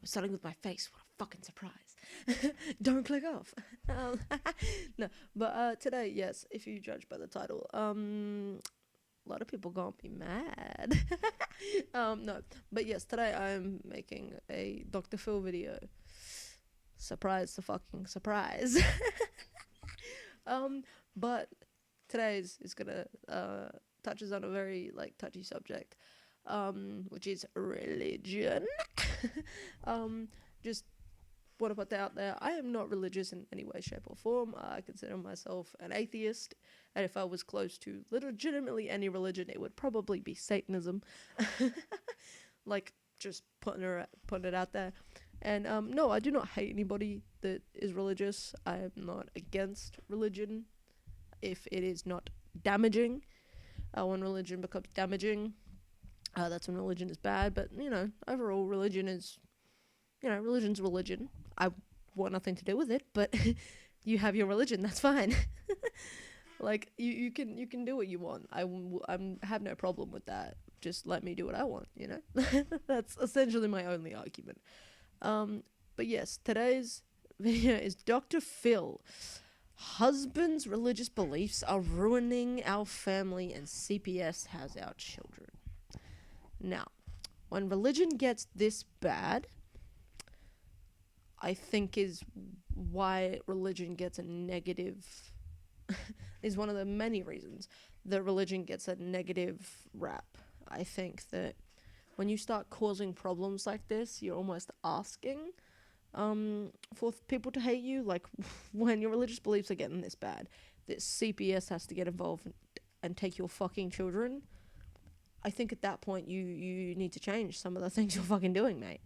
we're starting with my face. What a fucking surprise. Don't click off. No, but today, yes, if you judge by the title, a lot of people gonna be mad. No, but yes, today I'm making a Dr. Phil video. Surprise the fucking surprise. But today's is gonna touches on a very touchy subject, which is religion. Just want to put that out there. I am not religious in any way, shape, or form. I consider myself an atheist, and if I was close to legitimately any religion, it would probably be Satanism. Just putting it out there. And no, I do not hate anybody that is religious. I am not against religion if it is not damaging. When religion becomes damaging, that's when religion is bad. But overall, religion's religion. I want nothing to do with it, but you have your religion. That's fine. You can do what you want. I have no problem with that. Just let me do what I want. That's essentially my only argument. But yes, today's video is Dr. Phil. Husband's religious beliefs are ruining our family and CPS has our children. Now, when religion gets this bad, I think is why religion gets a negative, is one of the many reasons that religion gets a negative rap. I think that when you start causing problems like this, you're almost asking for people to hate you. Like, when your religious beliefs are getting this bad, that CPS has to get involved and take your fucking children. I think at that point you need to change some of the things you're fucking doing, mate.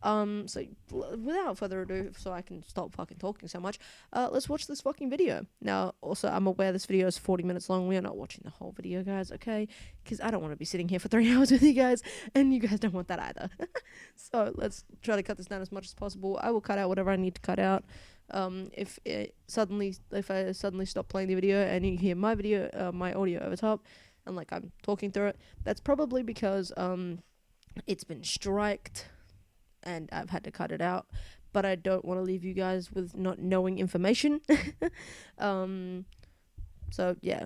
So without further ado, so I can stop fucking talking so much, let's watch this fucking video. Now, also, I'm aware this video is 40 minutes long. We are not watching the whole video, guys, okay? Because I don't want to be sitting here for 3 hours with you guys, and you guys don't want that either. So let's try to cut this down as much as possible. I will cut out whatever I need to cut out. If I suddenly stop playing the video and you hear my video, my audio over top, and I'm talking through it, that's probably because it's been striked and I've had to cut it out, but I don't want to leave you guys with not knowing information. So yeah,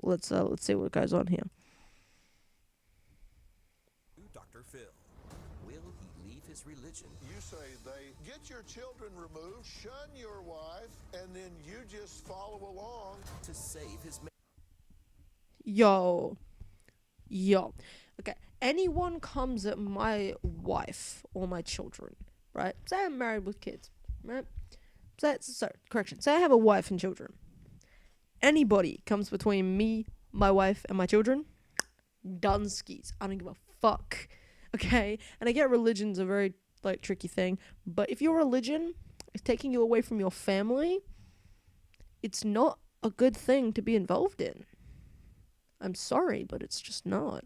let's see what goes on here. Dr. Phil, will he leave his religion? You say they get your children removed, shun your wife, and then you just follow along to save his Yo. Okay, anyone comes at my wife or my children, right? Say I'm married with kids, right? Say I have a wife and children. Anybody comes between me, my wife, and my children, dunskies. I don't give a fuck, okay? And I get religion's a very, tricky thing, but if your religion is taking you away from your family, it's not a good thing to be involved in. I'm sorry, but it's just not.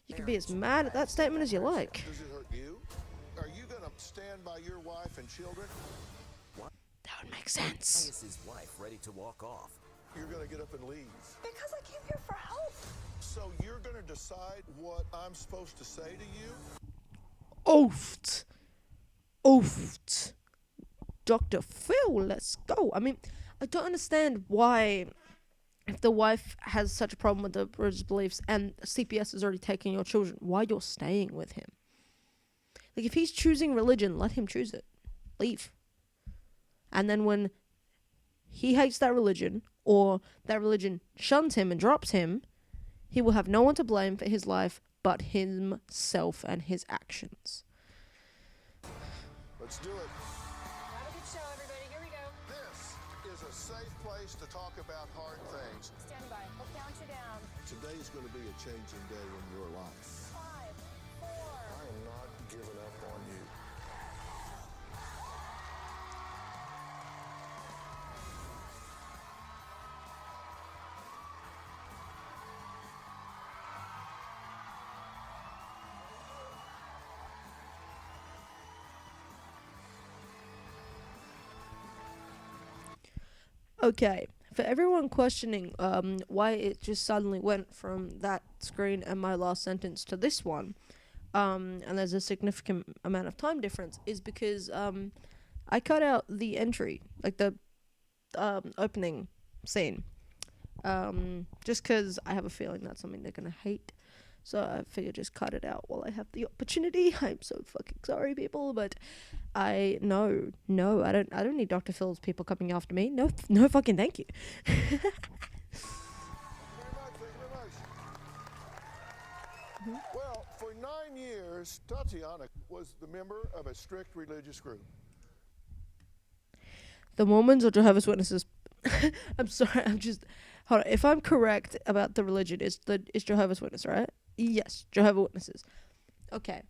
You can be as mad at that statement as you like. Does it hurt you? Are you gonna stand by your wife and children? That would make Why sense. is his wife ready to walk off? You're gonna get up and leave. Because I came here for help. So you're gonna decide what I'm supposed to say to you? Oofed. Dr. Phil, let's go. I mean, I don't understand why, if the wife has such a problem with the religious beliefs and CPS is already taking your children, why you're staying with him. If he's choosing religion, let him choose it. Leave. And then when he hates that religion, or that religion shuns him and drops him, he will have no one to blame for his life but himself and his actions. Let's do it. Not a good show, everybody. Here we go. This is a safe place to talk about hard things. Stand by. We'll count you down. Today is going to be a changing day in your life. 5, 4. I am not giving up on you. Okay, for everyone questioning why it just suddenly went from that screen and my last sentence to this one, and there's a significant amount of time difference, is because I cut out the entry, like the opening scene, just because I have a feeling that's something they're gonna hate. So I figured just cut it out while I have the opportunity. I'm so fucking sorry, people, but I no, I don't need Dr. Phil's people coming after me. No, no fucking thank you. Thank you very much. Thank you very much. Well, for 9 years, Tatiana was the member of a strict religious group. The Mormons or Jehovah's Witnesses? I'm sorry, I'm just hold on. If I'm correct about the religion, it's Jehovah's Witness, right? Yes, Jehovah's Witnesses. Okay.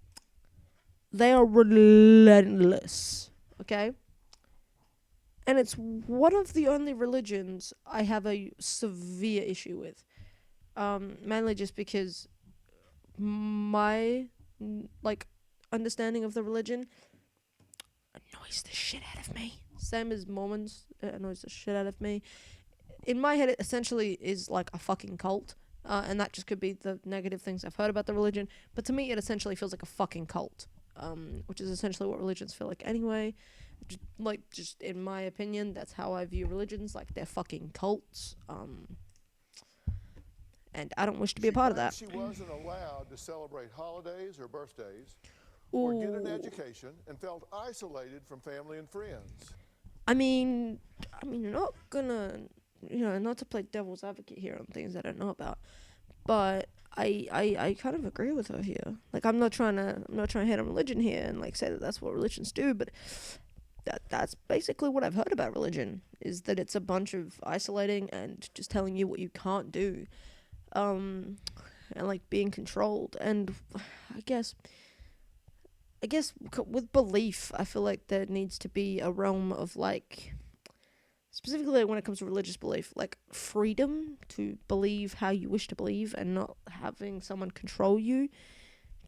They are relentless. Okay? And it's one of the only religions I have a severe issue with. Mainly just because my understanding of the religion annoys the shit out of me. Same as Mormons, it annoys the shit out of me. In my head, it essentially is like a fucking cult. And that just could be the negative things I've heard about the religion. But to me, it essentially feels like a fucking cult. Which is essentially what religions feel like anyway. Just in my opinion, that's how I view religions. Like, they're fucking cults. And I don't wish to be a part of that. She wasn't allowed to celebrate holidays or birthdays or get an education and felt isolated from family and friends. I mean, not gonna, not to play devil's advocate here on things I don't know about, but I kind of agree with her here. Like, I'm not trying to hate on religion here and like say that that's what religions do, but that's basically what I've heard about religion, is that it's a bunch of isolating and just telling you what you can't do, and like being controlled. And I guess with belief, I feel like there needs to be a realm of like, specifically when it comes to religious belief, like freedom to believe how you wish to believe and not having someone control you.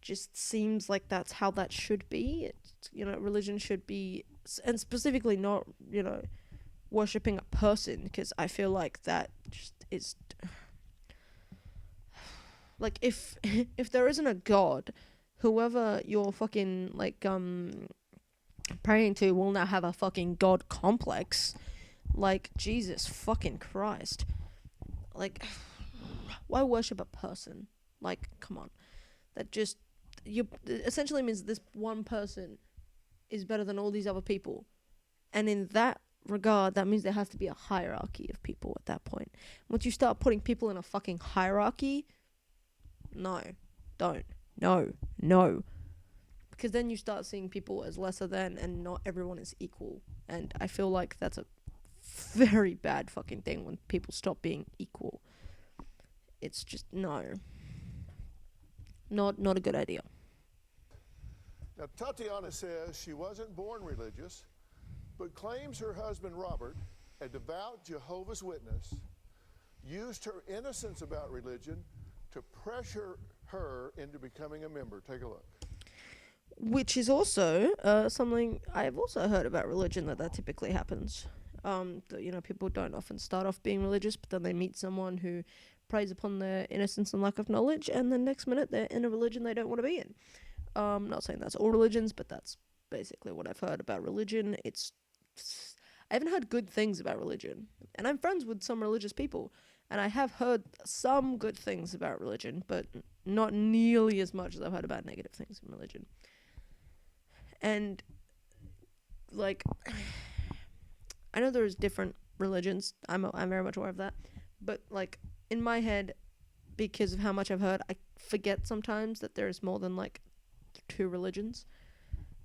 Just seems like that's how that should be. Religion should be, and specifically not, worshipping a person, because I feel like that just is, like, if there isn't a god, whoever you're fucking like praying to will now have a fucking god complex. Like, Jesus fucking Christ. Like, why worship a person? Like, come on. That just, essentially means this one person is better than all these other people. And in that regard, that means there has to be a hierarchy of people at that point. Once you start putting people in a fucking hierarchy, no. Don't. No. Because then you start seeing people as lesser than, and not everyone is equal. And I feel like that's a very bad fucking thing when people stop being equal. It's just, no. Not a good idea. Now, Tatiana says she wasn't born religious, but claims her husband Robert, a devout Jehovah's Witness, used her innocence about religion to pressure her into becoming a member. Take a look. Which is also something I've also heard about religion, that typically happens. That, people don't often start off being religious, but then they meet someone who preys upon their innocence and lack of knowledge, and the next minute they're in a religion they don't want to be in. Not saying that's all religions, but that's basically what I've heard about religion. I haven't heard good things about religion, and I'm friends with some religious people, and I have heard some good things about religion, but not nearly as much as I've heard about negative things in religion. And, like, I know there's different religions. I'm very much aware of that. But, like, in my head, because of how much I've heard, I forget sometimes that there's more than, like, 2 religions.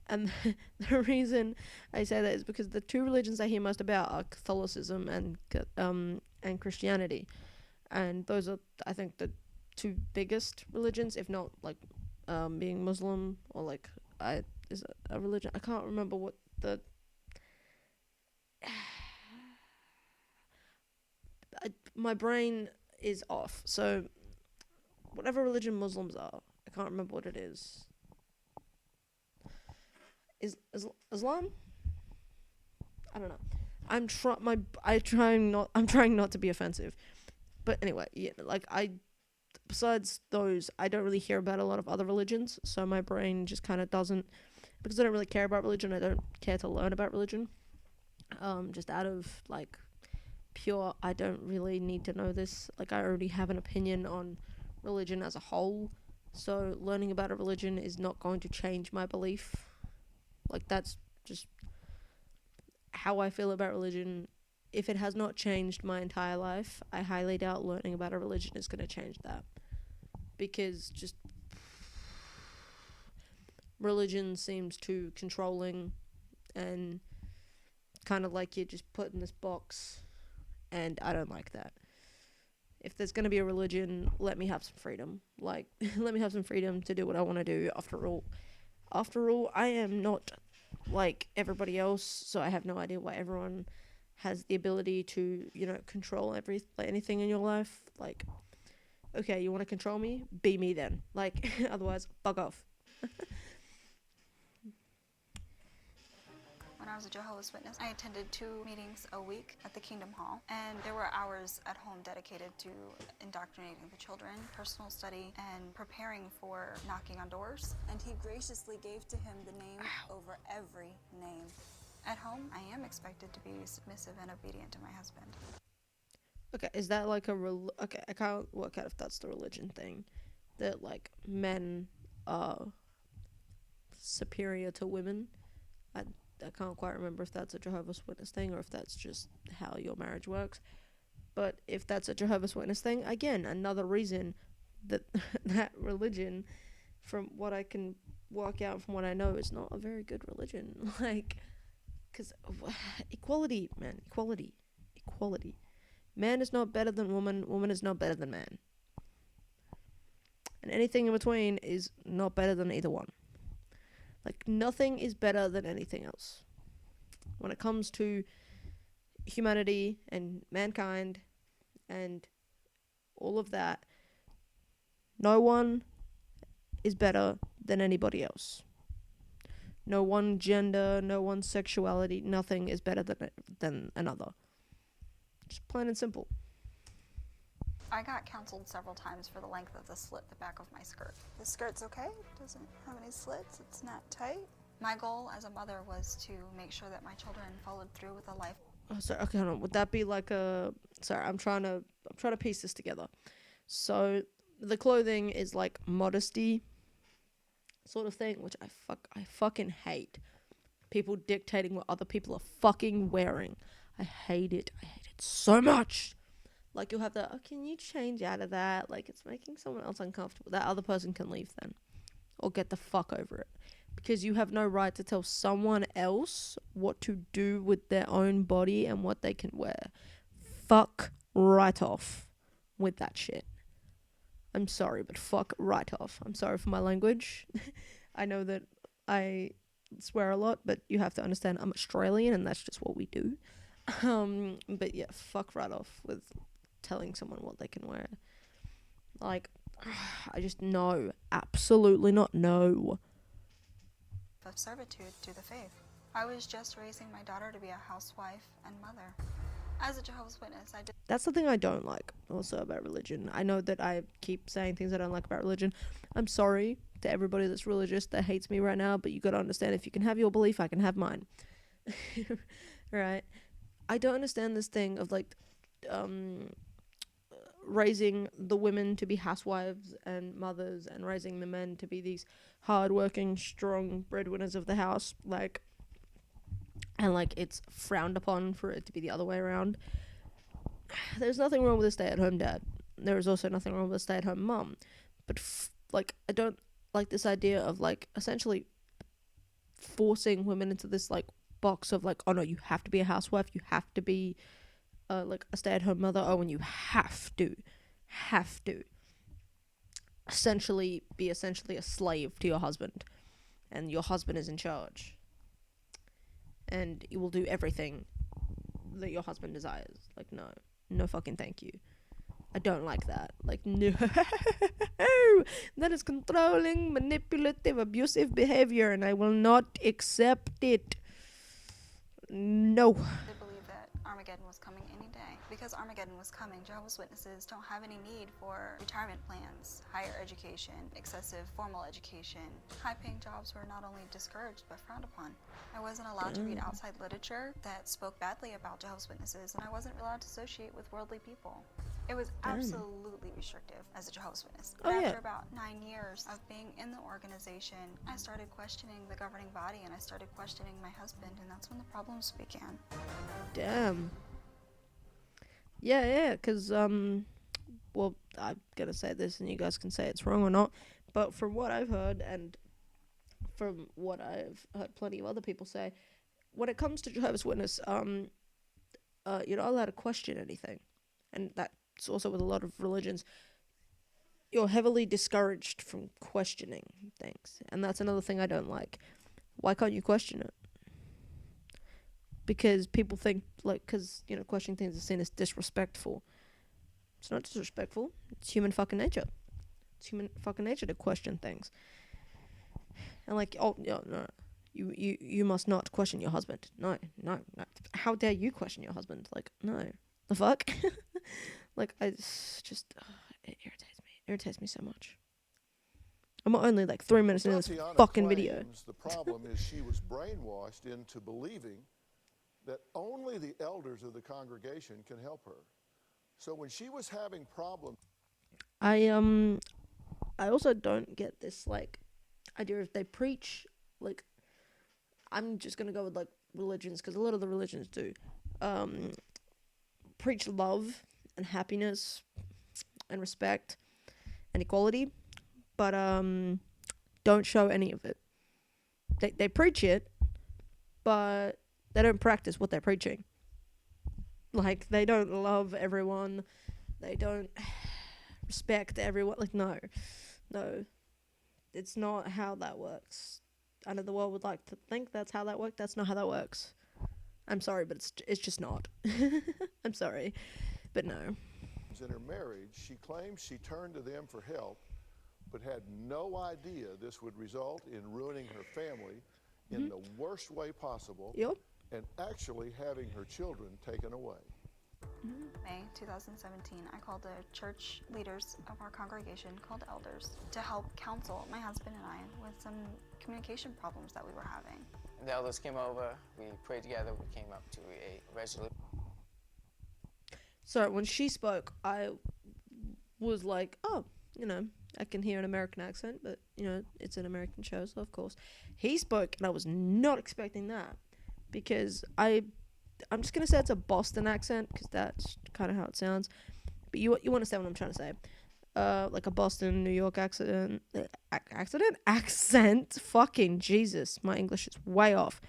And the reason I say that is because the 2 religions I hear most about are Catholicism and Christianity. And those are, I think, the 2 biggest religions, if not, like, being Muslim or, like, is a religion. I can't remember what the... my brain is off. So, whatever religion Muslims are, I can't remember what it is. Is Islam? I don't know. I'm trying not to be offensive, but anyway, yeah. Like, besides those, I don't really hear about a lot of other religions, so my brain just kind of doesn't, because I don't really care about religion, I don't care to learn about religion. Just out of, like, pure, I don't really need to know this. Like, I already have an opinion on religion as a whole, so learning about a religion is not going to change my belief. Like, that's just how I feel about religion. If it has not changed my entire life, I highly doubt learning about a religion is going to change that. Because just religion seems too controlling and kind of like you're just put in this box, and I don't like that. If there's going to be a religion, let me have some freedom. Like, let me have some freedom to do what I want to do. After all, I am not like everybody else, so I have no idea why everyone has the ability to, control anything in your life. Like, okay, you want to control me? Be me then. Like, otherwise, fuck off. When I was a Jehovah's Witness, I attended 2 meetings a week at the Kingdom Hall, and there were hours at home dedicated to indoctrinating the children, personal study, and preparing for knocking on doors. And he graciously gave to him the name over every name. At home, I am expected to be submissive and obedient to my husband. Okay, is that like okay, I can't work out if that's the religion thing, that, like, men are superior to women. I can't quite remember if that's a Jehovah's Witness thing or if that's just how your marriage works. But if that's a Jehovah's Witness thing, again, another reason that that religion, from what I can work out from what I know, is not a very good religion. Like, because equality, man, equality. Man is not better than woman, woman is not better than man. And anything in between is not better than either one. Like, nothing is better than anything else. When it comes to humanity and mankind and all of that, no one is better than anybody else. No one gender, no one sexuality, nothing is better than another. Just plain and simple. I got counseled several times for the length of the slit at the back of my skirt. The skirt's okay? Doesn't have any slits? It's not tight? My goal as a mother was to make sure that my children followed through with a life. Oh, sorry. Okay, hold on. Would that be like a? Sorry, I'm trying to piece this together. So the clothing is like modesty, sort of thing, which I fucking hate. People dictating what other people are fucking wearing. I hate it. I hate it so much. Like, you'll have that, oh, can you change out of that? Like, it's making someone else uncomfortable. That other person can leave then. Or get the fuck over it. Because you have no right to tell someone else what to do with their own body and what they can wear. Fuck right off with that shit. I'm sorry, but fuck right off. I'm sorry for my language. I know that I swear a lot, but you have to understand I'm Australian and that's just what we do. But yeah, fuck right off with telling someone what they can wear. Like, I just no, absolutely not, no. Of servitude to the faith. I was just raising my daughter to be a housewife and mother. As a Jehovah's Witness, I did. That's the thing I don't like also about religion. I know that I keep saying things I don't like about religion. I'm sorry to everybody that's religious that hates me right now, but you gotta understand, if you can have your belief, I can have mine. Right? I don't understand this thing of, like, raising the women to be housewives and mothers and raising the men to be these hard-working, strong breadwinners of the house, like, and, like, it's frowned upon for it to be the other way around. There's nothing wrong with a stay-at-home dad. There is also nothing wrong with a stay-at-home mum. But, like, I don't like this idea of, like, essentially forcing women into this, like, box of, like, oh no, you have to be a housewife, you have to be like a stay-at-home mother, and you have to essentially be a slave to your husband, and your husband is in charge, and you will do everything that your husband desires. Like, no fucking thank you. I don't like that. Like, no. That is controlling, manipulative, abusive behavior, and I will not accept it. No. I believe that Armageddon was coming any day. Because Armageddon was coming, Jehovah's Witnesses don't have any need for retirement plans, higher education, excessive formal education. High-paying jobs were not only discouraged but frowned upon. I wasn't allowed to read outside literature that spoke badly about Jehovah's Witnesses, and I wasn't allowed to associate with worldly people. It was absolutely restrictive as a Jehovah's Witness. But after about 9 years of being in the organization, I started questioning the governing body, and I started questioning my husband, and that's when the problems began. Damn. Yeah, because, well, I'm gonna say this, and you guys can say it's wrong or not, but from what I've heard, and from what I've heard plenty of other people say, when it comes to Jehovah's Witness, you're not allowed to question anything. And that's also with a lot of religions. You're heavily discouraged from questioning things. And that's another thing I don't like. Why can't you question it? Because people think, because, questioning things is seen as disrespectful. It's not disrespectful. It's human fucking nature. It's human fucking nature to question things. And no. You must not question your husband. No. How dare you question your husband? No. The fuck? It irritates me. It irritates me so much. I'm only 3 minutes into this Tatiana fucking video. claims the problem is she was brainwashed into believing that only the elders of the congregation can help her. So when she was having problems, I also don't get this idea if they preach I'm just gonna go with religions, because a lot of the religions do preach love and happiness and respect and equality, but don't show any of it. They preach it, but they don't practice what they're preaching. They don't love everyone, they don't respect everyone. No, it's not how that works. I know the world would like to think that's how that works. That's not how that works. I'm sorry, but it's just not. I'm sorry, but no. in her marriage, she claims she turned to them for help, but had no idea this would result in ruining her family in the worst way possible, Yep. and actually having her children taken away. May 2017, I called the church leaders of our congregation, called elders, to help counsel my husband and I with some communication problems that we were having. The elders came over, we prayed together, we came up to a resolution. So when she spoke, I was like, oh, I can hear an American accent, but, it's an American show, so of course. He spoke, and I was not expecting that, because I'm just going to say it's a Boston accent, because that's kind of how it sounds. But you understand what I'm trying to say. Like a Boston, New York accent. Accent? Fucking Jesus. My English is way off.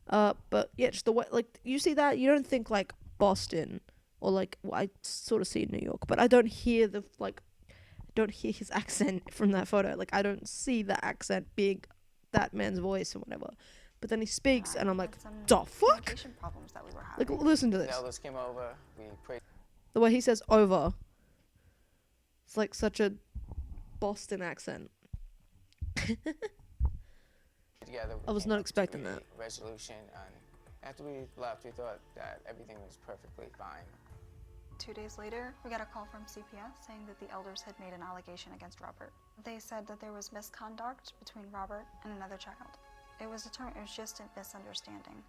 But yeah, just the way, you see that? You don't think, Boston, or, I sort of see New York, but I don't hear don't hear his accent from that photo. I don't see the accent being that man's voice or whatever. But then he speaks, and I'm like, the fuck? Communication problems that we were having. Listen to this. The elders came over, we prayed The way he says over. It's like such a Boston accent. together. I was came not up to expecting a that. resolution, and after we left, we thought that everything was perfectly fine. 2 days later, we got a call from CPS saying that the elders had made an allegation against Robert. They said that there was misconduct between Robert and another child. It was just a misunderstanding.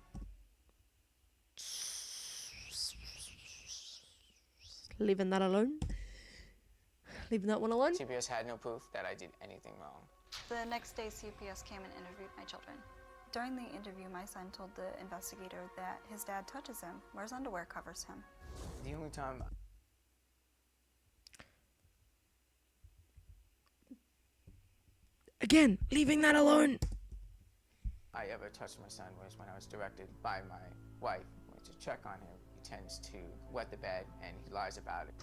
Leaving that alone. Leaving that one alone. CPS had no proof that I did anything wrong. The next day, CPS came and interviewed my children. During the interview, my son told the investigator that his dad touches him, wears underwear, covers him. The only time Again, leaving that alone. I ever touched my son was when I was directed by my wife. Went to check on him. He tends to wet the bed, and he lies about it.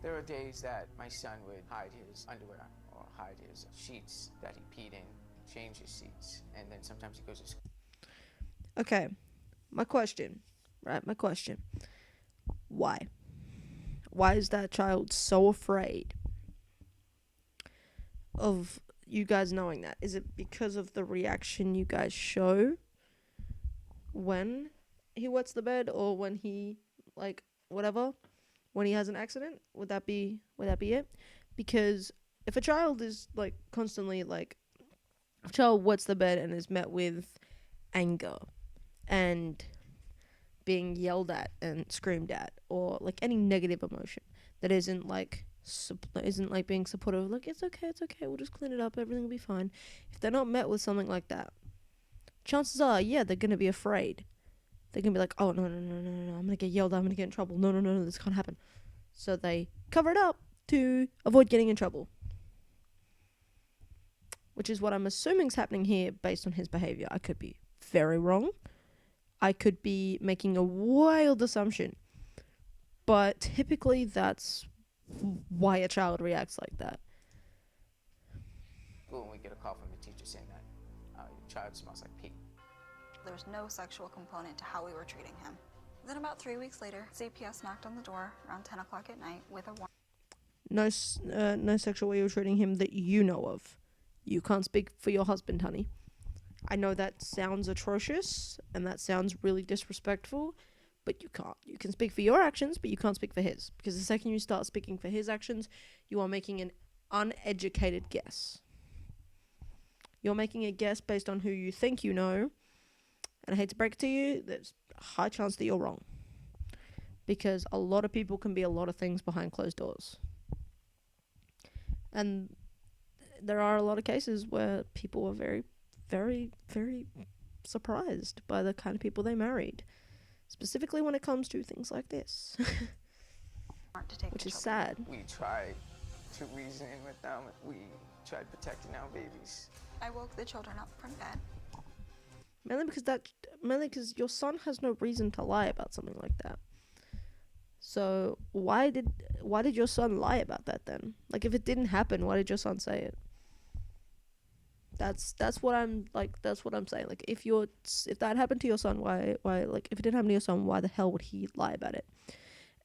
There are days that my son would hide his underwear or hide his sheets that he peed in, change his sheets, and then sometimes he goes to school. Okay, my question. Why? Why is that child so afraid of you guys knowing that? Is it because of the reaction you guys show when he wets the bed, or when he like whatever, when he has an accident? Would that be it? Because if a child is like constantly like, if a child wets the bed and is met with anger and being yelled at and screamed at, or like any negative emotion that isn't like being supportive, like it's okay, we'll just clean it up, everything will be fine. If they're not met with something like that, chances are, yeah, they're gonna be afraid. They're gonna be like, oh no, I'm gonna get yelled at, I'm gonna get in trouble. No, this can't happen. So they cover it up to avoid getting in trouble, which is what I'm assuming is happening here based on his behavior. I could be very wrong. I could be making a wild assumption, but typically that's why a child reacts like that. When we get a call from the teacher saying that your child smells like pee. There was no sexual component to how we were treating him. Then about 3 weeks later, CPS knocked on the door around 10 o'clock at night with a warrant. No sexual way you're treating him that you know of. You can't speak for your husband, honey. I know that sounds atrocious and that sounds really disrespectful, but you can't. You can speak for your actions, but you can't speak for his. Because the second you start speaking for his actions, you are making an uneducated guess. You're making a guess based on who you think you know, and I hate to break it to you, there's a high chance that you're wrong. Because a lot of people can be a lot of things behind closed doors. And there are a lot of cases where people were very, very, very surprised by the kind of people they married. Specifically when it comes to things like this. To take Which the is children. sad. We tried to reason with them. We tried protecting our babies. I woke the children up from bed. Mainly because your son has no reason to lie about something like that. So why did your son lie about that then? Like, if it didn't happen, why did your son say it? That's what I'm saying. Like, if that happened to your son, why like, if it didn't happen to your son, why the hell would he lie about it?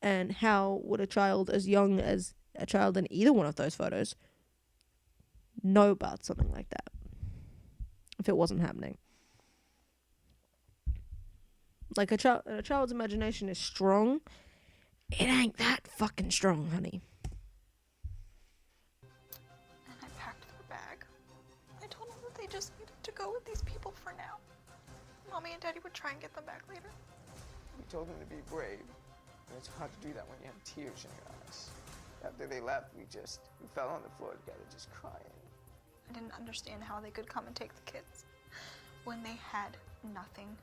And how would a child as young as a child in either one of those photos know about something like that if it wasn't happening? Like, a child's imagination is strong. It ain't that fucking strong, honey. And I packed their bag. I told them that they just needed to go with these people for now. Mommy and Daddy would try and get them back later. We told them to be brave. And it's hard to do that when you have tears in your eyes. After they left, we fell on the floor together, just crying. I didn't understand how they could come and take the kids when they had nothing.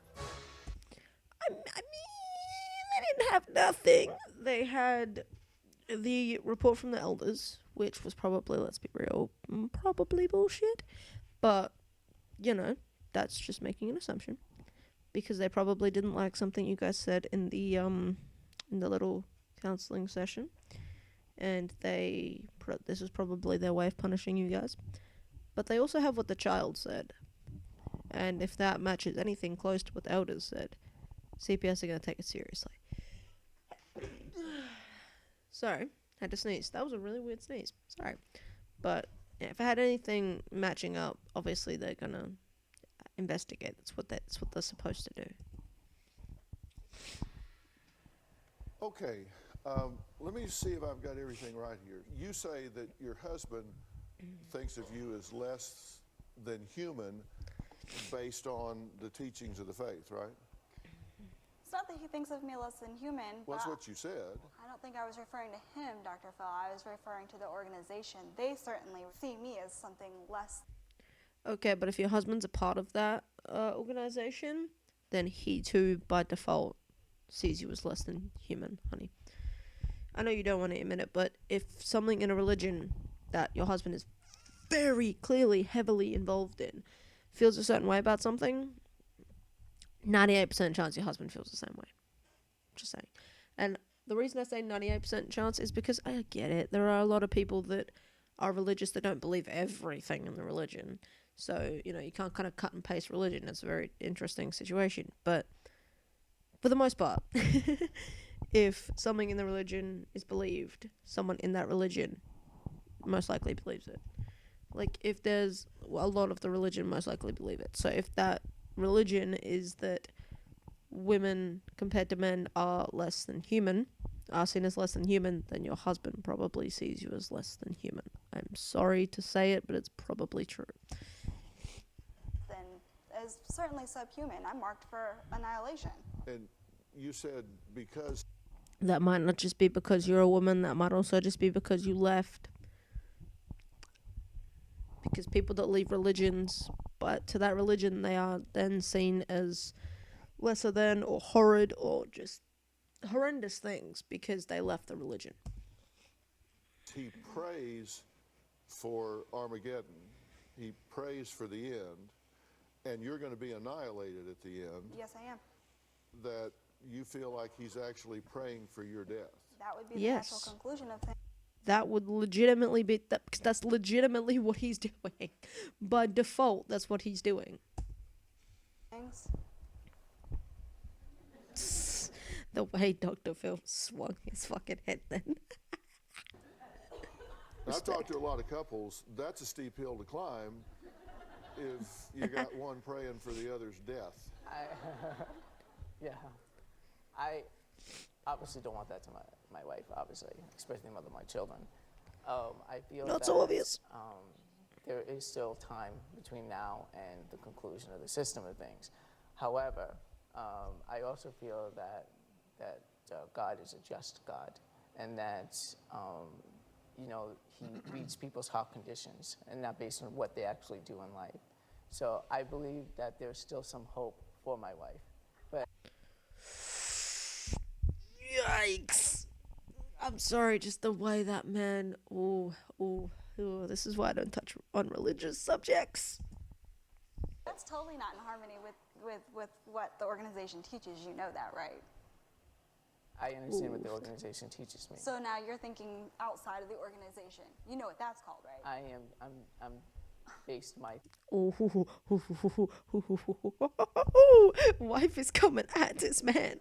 I mean, they didn't have nothing. They had the report from the elders, which was probably, let's be real, probably bullshit. But, you know, that's just making an assumption. Because they probably didn't like something you guys said in the little counseling session. And this was probably their way of punishing you guys. But they also have what the child said. And if that matches anything close to what the elders said, CPS are going to take it seriously. Sorry, had to sneeze. That was a really weird sneeze. Sorry. But yeah, if I had anything matching up, obviously they're going to investigate. That's what they're supposed to do. Okay, let me see if I've got everything right here. You say that your husband thinks of you as less than human based on the teachings of the faith, right? It's not that he thinks of me less than human, Well, but that's what you said. I don't think I was referring to him, Dr. Phil. I was referring to the organization. They certainly see me as something less. Okay, but if your husband's a part of that organization, then he too, by default, sees you as less than human, honey. I know you don't want to admit it, but if something in a religion that your husband is very clearly, heavily involved in, feels a certain way about something, 98% chance your husband feels the same way. Just saying. And the reason I say 98% chance is because I get it. There are a lot of people that are religious that don't believe everything in the religion. So, you know, you can't kind of cut and paste religion. It's a very interesting situation. But for the most part, if something in the religion is believed, someone in that religion most likely believes it. Like, if there's a lot of the religion, most likely believe it. So if that religion is that women compared to men are less than human, are seen as less than human, then your husband probably sees you as less than human. I'm sorry to say it, but it's probably true. Then is certainly subhuman. I'm marked for annihilation. And you said because That might not just be because you're a woman, that might also just be because you left. Because people that leave religions, but to that religion, they are then seen as lesser than or horrid or just horrendous things because they left the religion. he prays for Armageddon, he prays for the end, and you're going to be annihilated at the end, Yes, I am. that you feel like he's actually praying for your death. That would be the Yes. natural conclusion of things. That would legitimately be that, because that's legitimately what he's doing. By default, that's what he's doing. The way Dr. Phil swung his fucking head then. I've talked to a lot of couples. That's a steep hill to climb if you got one praying for the other's death. Yeah. I obviously don't want that to my wife, obviously, especially the mother of my children. I feel Not that, so obvious. there is still time between now and the conclusion of the system of things. However, I also feel that God is a just God, and that you know, He reads people's heart conditions, and not based on what they actually do in life. So I believe that there's still some hope for my wife. But Yikes. I'm sorry, just the way that man. Ooh. This is why I don't touch on religious subjects. That's totally not in harmony with what the organization teaches. You know that, right? I understand what the organization teaches me. So now you're thinking outside of the organization. You know what that's called, right? I'm based my Ooh. Wife is coming at this man.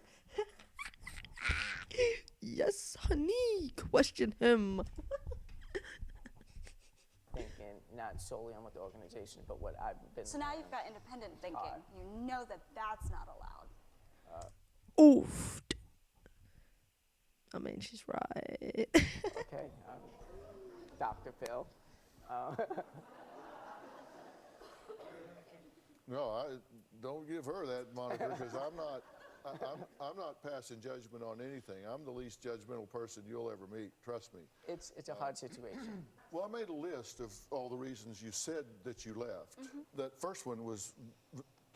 Yes, honey. Question him. thinking not solely on what the organization, but what I've been. So now you've got independent thinking. You know that that's not allowed. Oof. I mean, she's right. Okay, Dr. Phil. No, I don't give her that moniker because I'm not passing judgment on anything. I'm the least judgmental person you'll ever meet. Trust me. It's a hard situation. Well, I made a list of all the reasons you said that you left. That first one was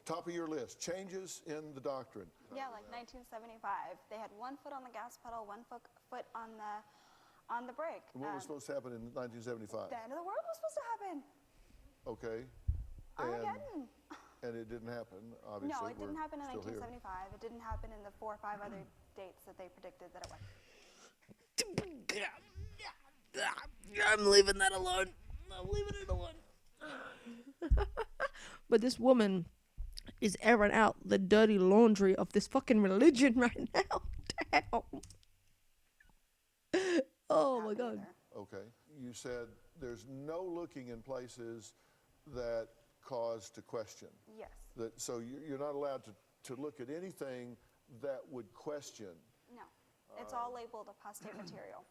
top of your list, changes in the doctrine. Yeah, like 1975. They had one foot on the gas pedal, one foot on the brake. What was supposed to happen in 1975? The end of the world was supposed to happen. Okay. Armageddon. And it didn't happen, obviously. No, it didn't We're happen in still here. 1975. It didn't happen in the 4 or 5 other dates that they predicted that it would. I'm leaving that alone. I'm leaving it alone. But this woman is airing out the dirty laundry of this fucking religion right now. Damn. Oh my God. Okay. You said there's no looking in places that cause to question. Yes. So you're not allowed to look at anything that would question. No. It's all labeled apostate material.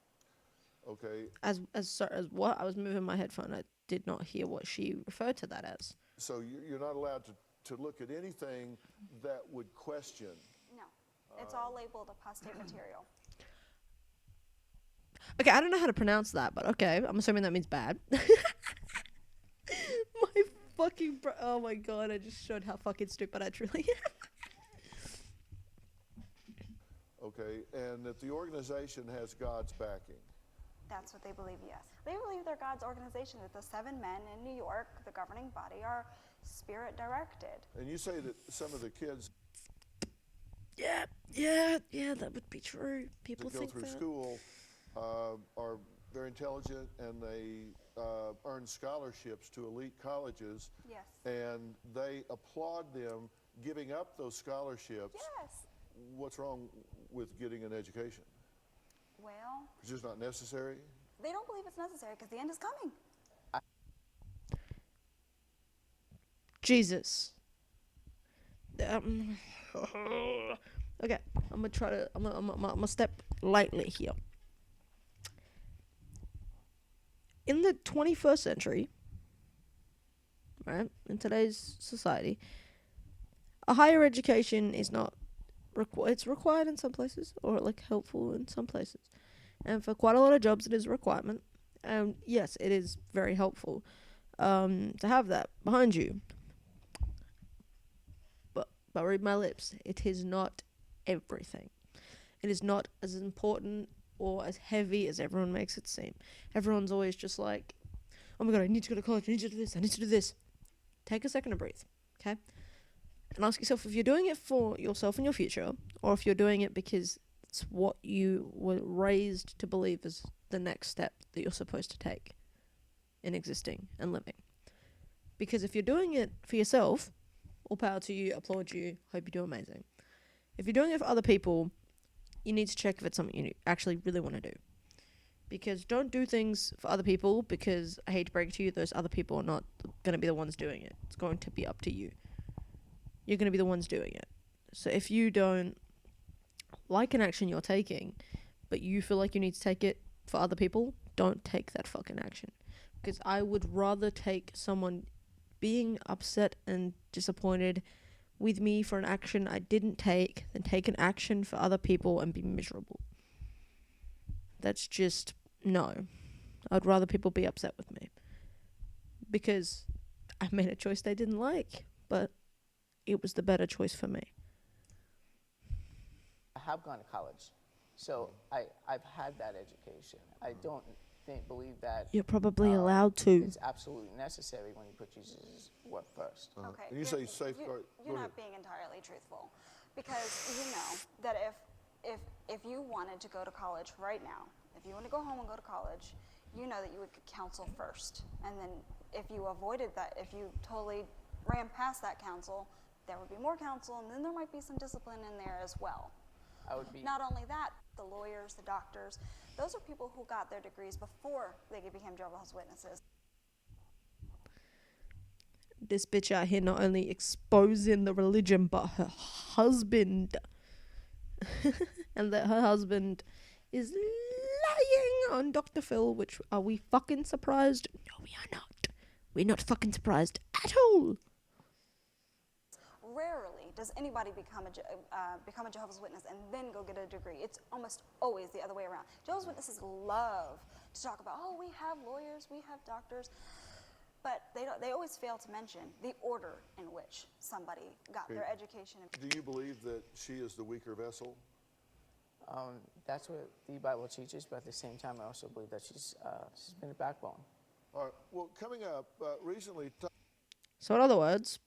Okay. As what? I was moving my headphone. I did not hear what she referred to that as. So you're not allowed to look at anything that would question. No. It's all labeled apostate material. Okay, I don't know how to pronounce that, but okay, I'm assuming that means bad. My fucking oh my God, I just showed how fucking stupid I truly am. Okay, and that the organization has God's backing. That's what they believe, yes. They believe they're God's organization, that the 7 men in New York, the governing body, are spirit directed. And you say that some of the kids Yeah, that would be true. People that go think through that. school are very intelligent and they earn scholarships to elite colleges. Yes. And they applaud them giving up those scholarships. Yes. What's wrong with getting an education? Well, It's just not necessary? they don't believe it's necessary because the end is coming. Jesus. Okay, I'm gonna try to. I'm gonna step lightly here. In the 21st century, right, in today's society, a higher education is not it's required in some places, or like helpful in some places, and for quite a lot of jobs, it is a requirement. And yes, it is very helpful to have that behind you. But read my lips, it is not everything. It is not as important or as heavy as everyone makes it seem. Everyone's always just like, oh my god, I need to go to college, I need to do this, I need to do this. Take a second to breathe, okay? And ask yourself if you're doing it for yourself and your future, or if you're doing it because it's what you were raised to believe is the next step that you're supposed to take in existing and living. Because if you're doing it for yourself, all power to you, applaud you, hope you do amazing. If you're doing it for other people, you need to check if it's something you actually really want to do. Because don't do things for other people, because I hate to break it to you, those other people are not going to be the ones doing it. It's going to be up to you. You're going to be the ones doing it. So if you don't like an action you're taking, but you feel like you need to take it for other people, don't take that fucking action. Because I would rather take someone being upset and disappointed with me for an action I didn't take than take an action for other people and be miserable. That's just, no. I'd rather people be upset with me. Because I made a choice they didn't like, but it was the better choice for me. I have gone to college, so I've had that education. I don't believe that You're probably allowed to. it's absolutely necessary when you put Jesus' work first. Okay. And you say safeguard. You're Go not being entirely truthful, because you know that if you wanted to go to college right now, if you want to go home and go to college, you know that you would get counsel first, and then if you avoided that, if you totally ran past that counsel, there would be more counsel, and then there might be some discipline in there as well. I would be Not only that, the lawyers, the doctors, those are people who got their degrees before they became Jehovah's Witnesses. This bitch out here not only exposing the religion, but her husband. And that her husband is lying on Dr. Phil, which, are we fucking surprised? No, we are not. We're not fucking surprised at all. Rarely does anybody become a Jehovah's Witness and then go get a degree. It's almost always the other way around. Jehovah's Witnesses love to talk about, oh, we have lawyers, we have doctors, but they always fail to mention the order in which somebody got their education. Do you believe that she is the weaker vessel? That's what the Bible teaches, but at the same time, I also believe that she's been a backbone. All right. Well, coming up recently. So in other words,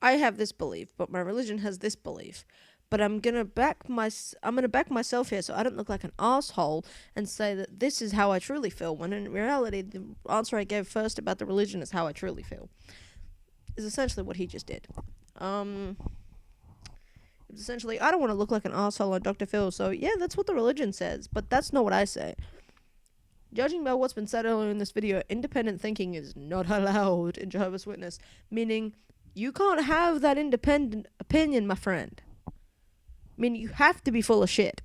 I have this belief, but my religion has this belief. But I'm gonna back myself here, so I don't look like an asshole and say that this is how I truly feel. When in reality, the answer I gave first about the religion is how I truly feel. Is essentially what he just did. It's essentially, I don't want to look like an asshole on Dr. Phil, so yeah, that's what the religion says, but that's not what I say. Judging by what's been said earlier in this video, independent thinking is not allowed in Jehovah's Witness, meaning you can't have that independent opinion, my friend. I mean, you have to be full of shit.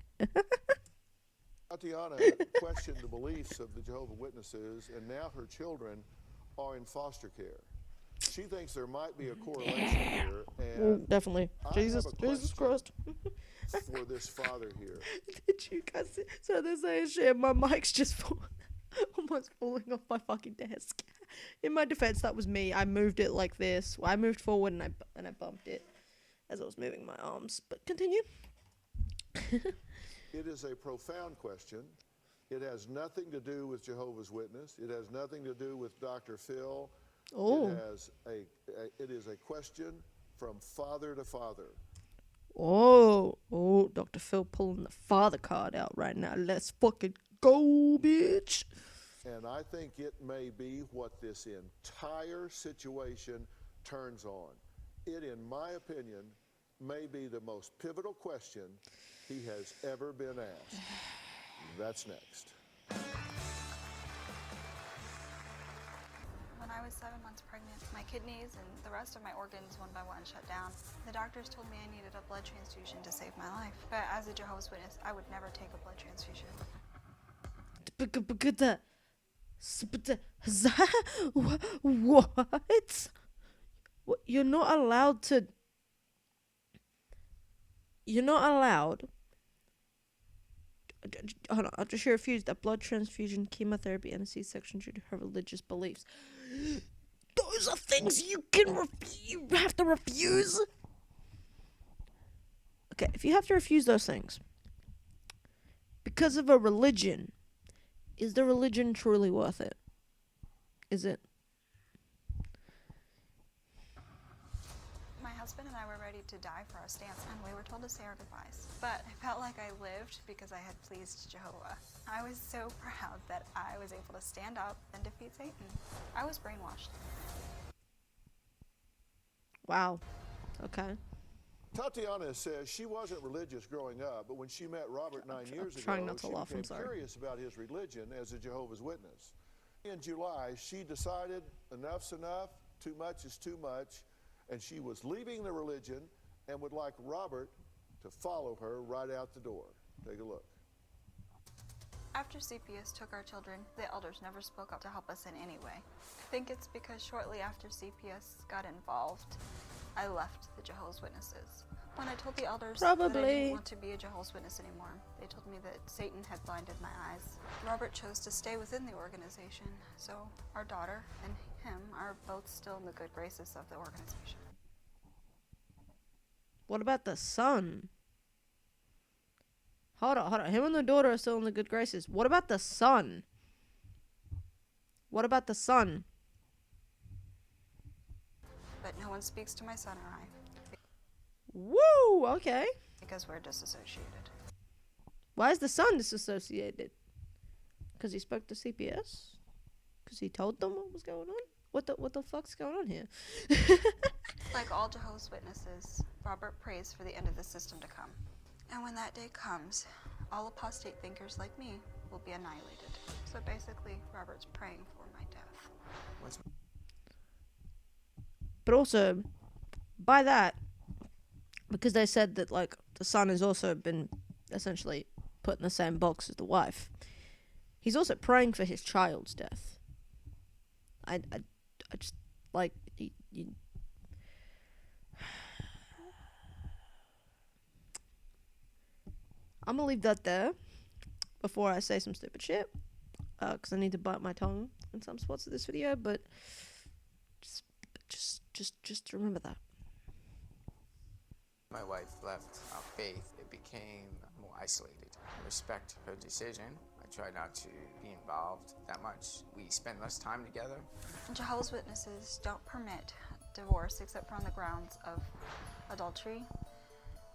Tatiana questioned the beliefs of the Jehovah's Witnesses, and now her children are in foster care. She thinks there might be a correlation here, and Definitely. I Jesus have a Christ. for this father here. Did you guys see? So they're saying shit, my mic's just almost falling off my fucking desk. In my defense, that was me. I moved it like this. I moved forward and I bumped it as I was moving my arms. But continue. It is a profound question. It has nothing to do with Jehovah's Witness. It has nothing to do with Dr. Phil. Oh. It is a question from father to father. Oh, Dr. Phil pulling the father card out right now. Let's fucking go, bitch. And I think it may be what this entire situation turns on. It, in my opinion, may be the most pivotal question he has ever been asked. That's next. When I was 7 months pregnant. My kidneys and the rest of my organs one by one shut down. The doctors told me I needed a blood transfusion to save my life. But as a Jehovah's Witness, I would never take a blood transfusion. What? You're not allowed to. You're not allowed. Hold on, after she refused a blood transfusion, chemotherapy, and a C-section due to her religious beliefs. Those are things you have to refuse. Okay, if you have to refuse those things because of a religion, is the religion truly worth it? Is it? My husband and I were ready to die for our stance, and we were told to say our goodbyes. But I felt like I lived because I had pleased Jehovah. I was so proud that I was able to stand up and defeat Satan. I was brainwashed. Wow. Okay. Tatiana says she wasn't religious growing up, but when she met Robert 9 years ago, trying not to she laugh, I'm became sorry. curious about his religion as a Jehovah's Witness. In July, she decided enough's enough, too much is too much, and she was leaving the religion and would like Robert to follow her right out the door. Take a look. After CPS took our children, the elders never spoke up to help us in any way. I think it's because shortly after CPS got involved, I left the Jehovah's Witnesses. When I told the elders that I Probably. didn't want to be a Jehovah's Witness anymore, they told me that Satan had blinded my eyes. Robert chose to stay within the organization, so our daughter and him are both still in the good graces of the organization. What about the son? Hold on. Him and the daughter are still in the good graces. What about the son? What about the son? But no one speaks to my son or I Woo! Okay. because we're disassociated. Why is the son disassociated? Because he spoke to CPS? Because he told them what was going on? What the fuck's going on here? Like all Jehovah's Witnesses, Robert prays for the end of the system to come. And when that day comes, all apostate thinkers like me will be annihilated. So basically, Robert's praying for my death. What's But also, by that, because they said that, like, the son has also been essentially put in the same box as the wife, he's also praying for his child's death. I just, like, I'm gonna leave that there before I say some stupid shit, because I need to bite my tongue in some spots of this video, but just remember that. My wife left our faith, it became more isolated. I respect her decision. I try not to be involved that much. We spend less time together. Jehovah's Witnesses don't permit divorce except for on the grounds of adultery,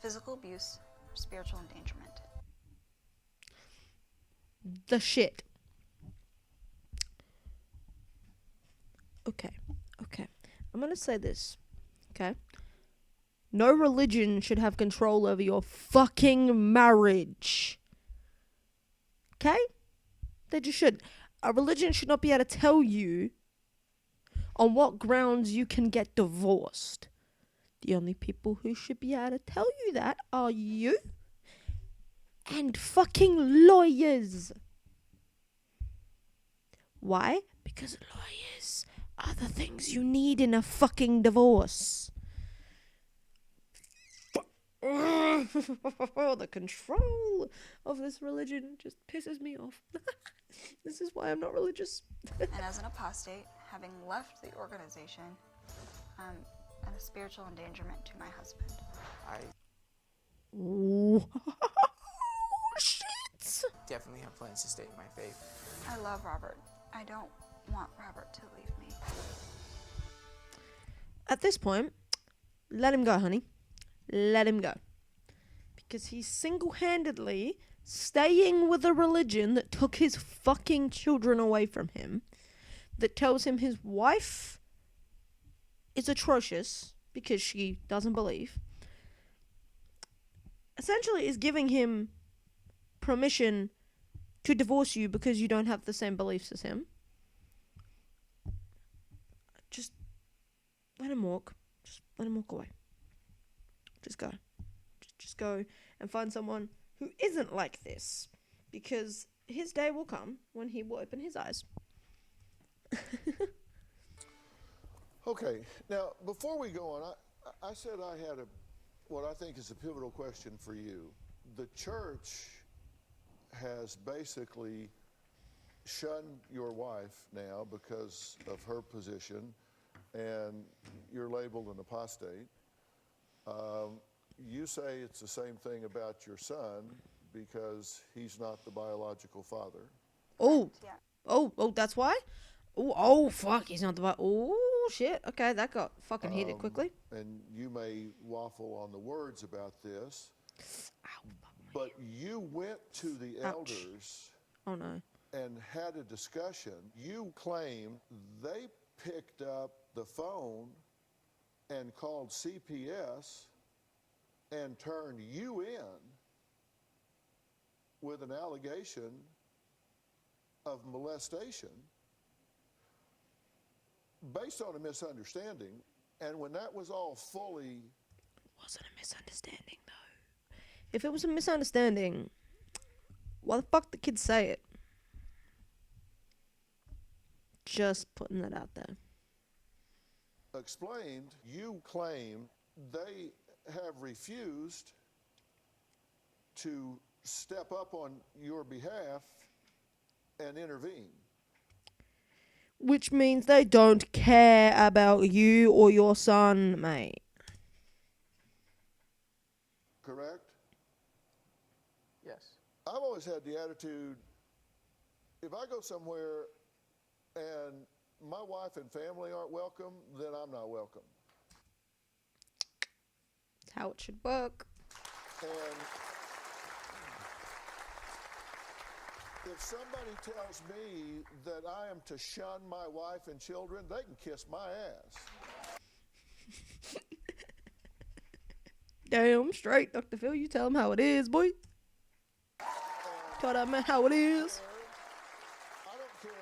physical abuse, or spiritual endangerment. The shit. Okay. I'm gonna say this. Okay. No religion should have control over your fucking marriage. Okay? They just should. A religion should not be able to tell you on what grounds you can get divorced. The only people who should be able to tell you that are you and fucking lawyers. Why? Because lawyers are the things you need in a fucking divorce. The control of this religion just pisses me off. This is why I'm not religious. And as an apostate, having left the organization, I'm a spiritual endangerment to my husband. I Oh, shit. definitely have plans to stay in my faith. I love Robert. I don't want Robert to leave me. At this point, let him go, honey. Let him go. Because he's single-handedly staying with a religion that took his fucking children away from him, that tells him his wife is atrocious because she doesn't believe, essentially is giving him permission to divorce you because you don't have the same beliefs as him. let him walk. Just let him walk away. Just go. Just go and find someone who isn't like this, because his day will come when he will open his eyes. Okay, now before we go on, I said I had what I think is a pivotal question for you. The church has basically shunned your wife now because of her position, and you're labeled an apostate. You say it's the same thing about your son because he's not the biological father. Oh, Yeah. oh, that's why? Oh, fuck, he's not the right. Oh, shit. Okay, that got fucking heated quickly. And you may waffle on the words about this, but you went to the elders Oh, no. and had a discussion. You claim they picked up the phone and called CPS and turned you in with an allegation of molestation based on a misunderstanding. And when that was all fully... Wasn't a misunderstanding, though. If it was a misunderstanding, why the fuck the kids say it? Just putting that out there. explained, you claim they have refused to step up on your behalf and intervene. Which means they don't care about you or your son, mate. Correct? Yes. I've always had the attitude, if I go somewhere and my wife and family aren't welcome, then I'm not welcome. That's how it should work. And if somebody tells me that I am to shun my wife and children, they can kiss my ass. Damn straight, Dr. Phil. You tell him how it is, boy. Tell that man how it is. I don't care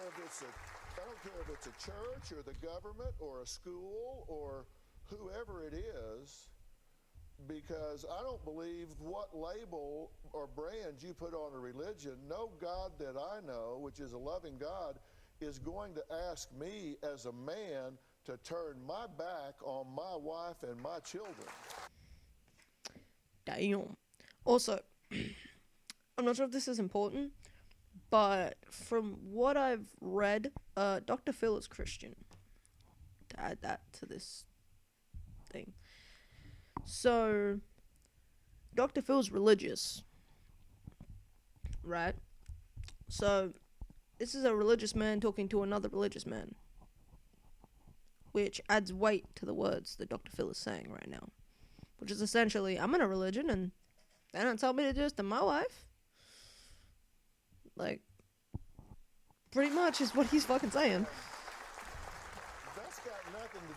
if it's a church or the government or a school or whoever it is, because I don't believe what label or brand you put on a religion. No God that I know, which is a loving God, is going to ask me as a man to turn my back on my wife and my children. Damn. Also, I'm not sure if this is important, but from what I've read, Dr. Phil is Christian. To add that to this thing. So, Dr. Phil's religious. Right? So, this is a religious man talking to another religious man. Which adds weight to the words that Dr. Phil is saying right now. Which is essentially, I'm in a religion and they don't tell me to do this to my wife. Like, pretty much is what he's fucking saying. That's got nothing to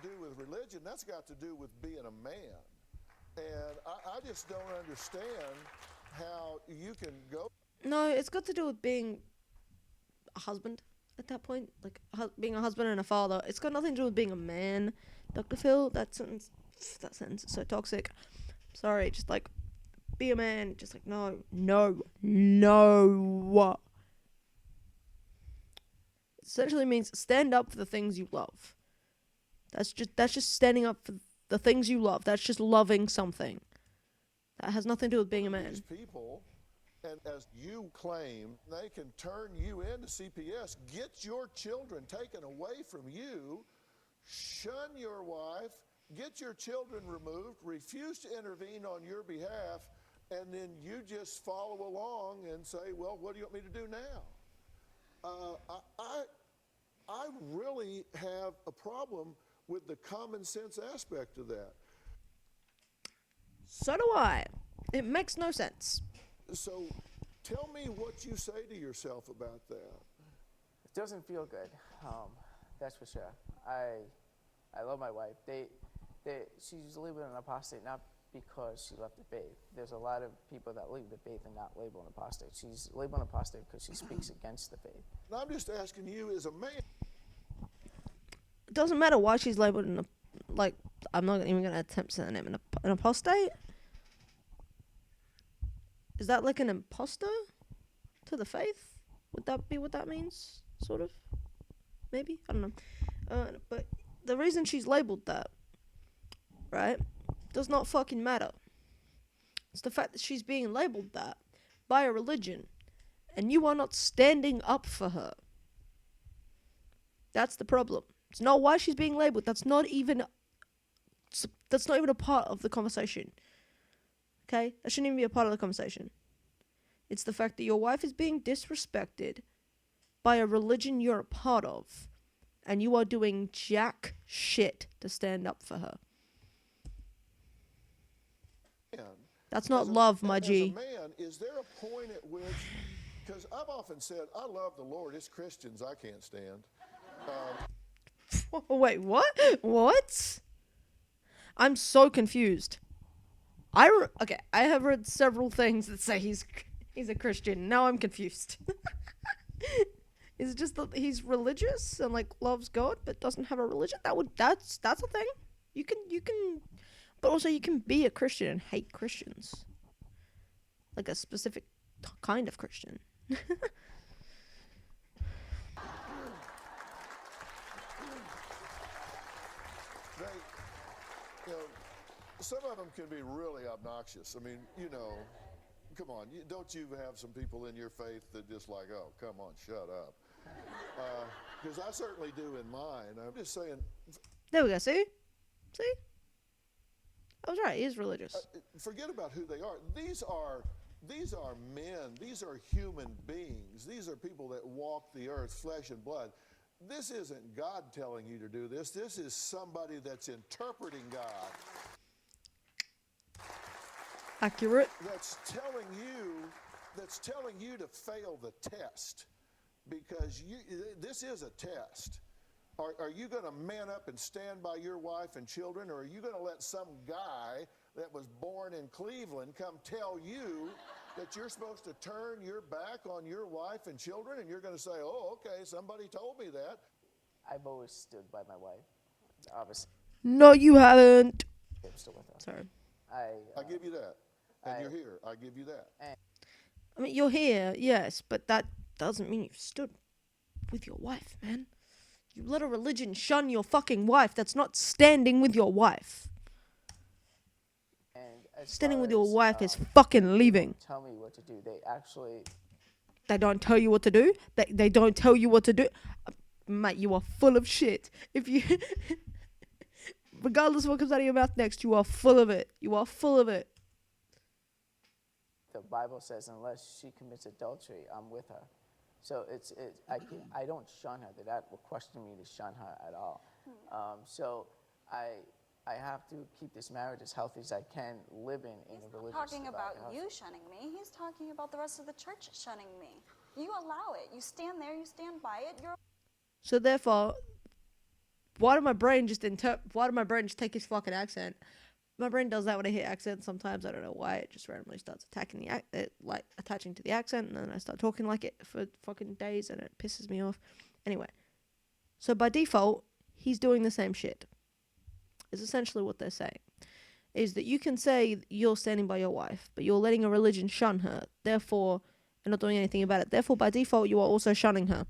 do with religion. That's got to do with being a man. And I just don't understand how you can go. No, it's got to do with being a husband at that point. Like, being a husband and a father. It's got nothing to do with being a man. Dr. Phil, that sentence is so toxic. Sorry, just like, be a man. Just like, no. Essentially means stand up for the things you love. That's just standing up for the things you love. That's just loving something. That has nothing to do with being a man. These people, and as you claim, they can turn you into CPS, get your children taken away from you, shun your wife, get your children removed, refuse to intervene on your behalf, and then you just follow along and say, well, what do you want me to do now? I really have a problem with the common sense aspect of that. So do I. It makes no sense. So tell me what you say to yourself about that. It doesn't feel good. That's for sure. I love my wife. She's labeled an apostate not because she left the faith. There's a lot of people that leave the faith and not labeled an apostate. She's labeled an apostate because she speaks against the faith. And I'm just asking you as a man. doesn't matter why she's labeled like, I'm not even gonna attempt saying it, an apostate. Is that like an imposter to the faith? Would that be what that means? Sort of, maybe, I don't know. But the reason she's labeled that, right, does not fucking matter. It's the fact that she's being labeled that by a religion, and you are not standing up for her. That's the problem. It's not why she's being labeled. That's not even a part of the conversation. Okay? That shouldn't even be a part of the conversation. It's the fact that your wife is being disrespected by a religion you're a part of, and you are doing jack shit to stand up for her. That's not love, my G. As a man, is there a point at which, because I've often said, I love the Lord, it's Christians I can't stand. Wait, what? What? I'm so confused. Okay, I have read several things that say he's a Christian. Now I'm confused. Is it just that he's religious and like loves God but doesn't have a religion? That's a thing. You can, but also you can be a Christian and hate Christians. Like a specific kind of Christian. Some of them can be really obnoxious. I mean, come on. Don't you have some people in your faith that just like, oh, come on, shut up? Because I certainly do in mine. I'm just saying. There we go. See? I was right. He is religious. Forget about who they are. These are men. These are human beings. These are people that walk the earth, flesh and blood. This isn't God telling you to do this. This is somebody that's interpreting God. Accurate. That's telling you to fail the test, because this is a test. Are you going to man up and stand by your wife and children, or are you going to let some guy that was born in Cleveland come tell you that you're supposed to turn your back on your wife and children, and you're going to say, oh, okay, somebody told me that? I've always stood by my wife. Obviously, No, you haven't. I'm still with her. Sorry. I give you that. And you're here. I give you that. I mean, you're here, yes, but that doesn't mean you've stood with your wife, man. You let a religion shun your fucking wife. That's not standing with your wife. And as Standing far with your as, wife is fucking leaving. tell me what to do. They don't tell you what to do. They don't tell you what to do. Mate, you are full of shit. If you, regardless of what comes out of your mouth next, you are full of it. You are full of it. the Bible says, unless she commits adultery, I'm with her. So I don't shun her. That will question me to shun her at all. So I have to keep this marriage as healthy as I can, living in a religious Talking about house. you shunning me, he's talking about the rest of the church shunning me. You allow it. You stand there. You stand by it. So therefore, why did my brain just take his fucking accent? My brain does that when I hear accent sometimes. I don't know why. It just randomly starts attaching to the accent, and then I start talking like it for fucking days, and it pisses me off. Anyway, so by default, he's doing the same shit. Is essentially what they're saying. Is that you can say you're standing by your wife, but you're letting a religion shun her, therefore, and not doing anything about it. Therefore, by default, you are also shunning her.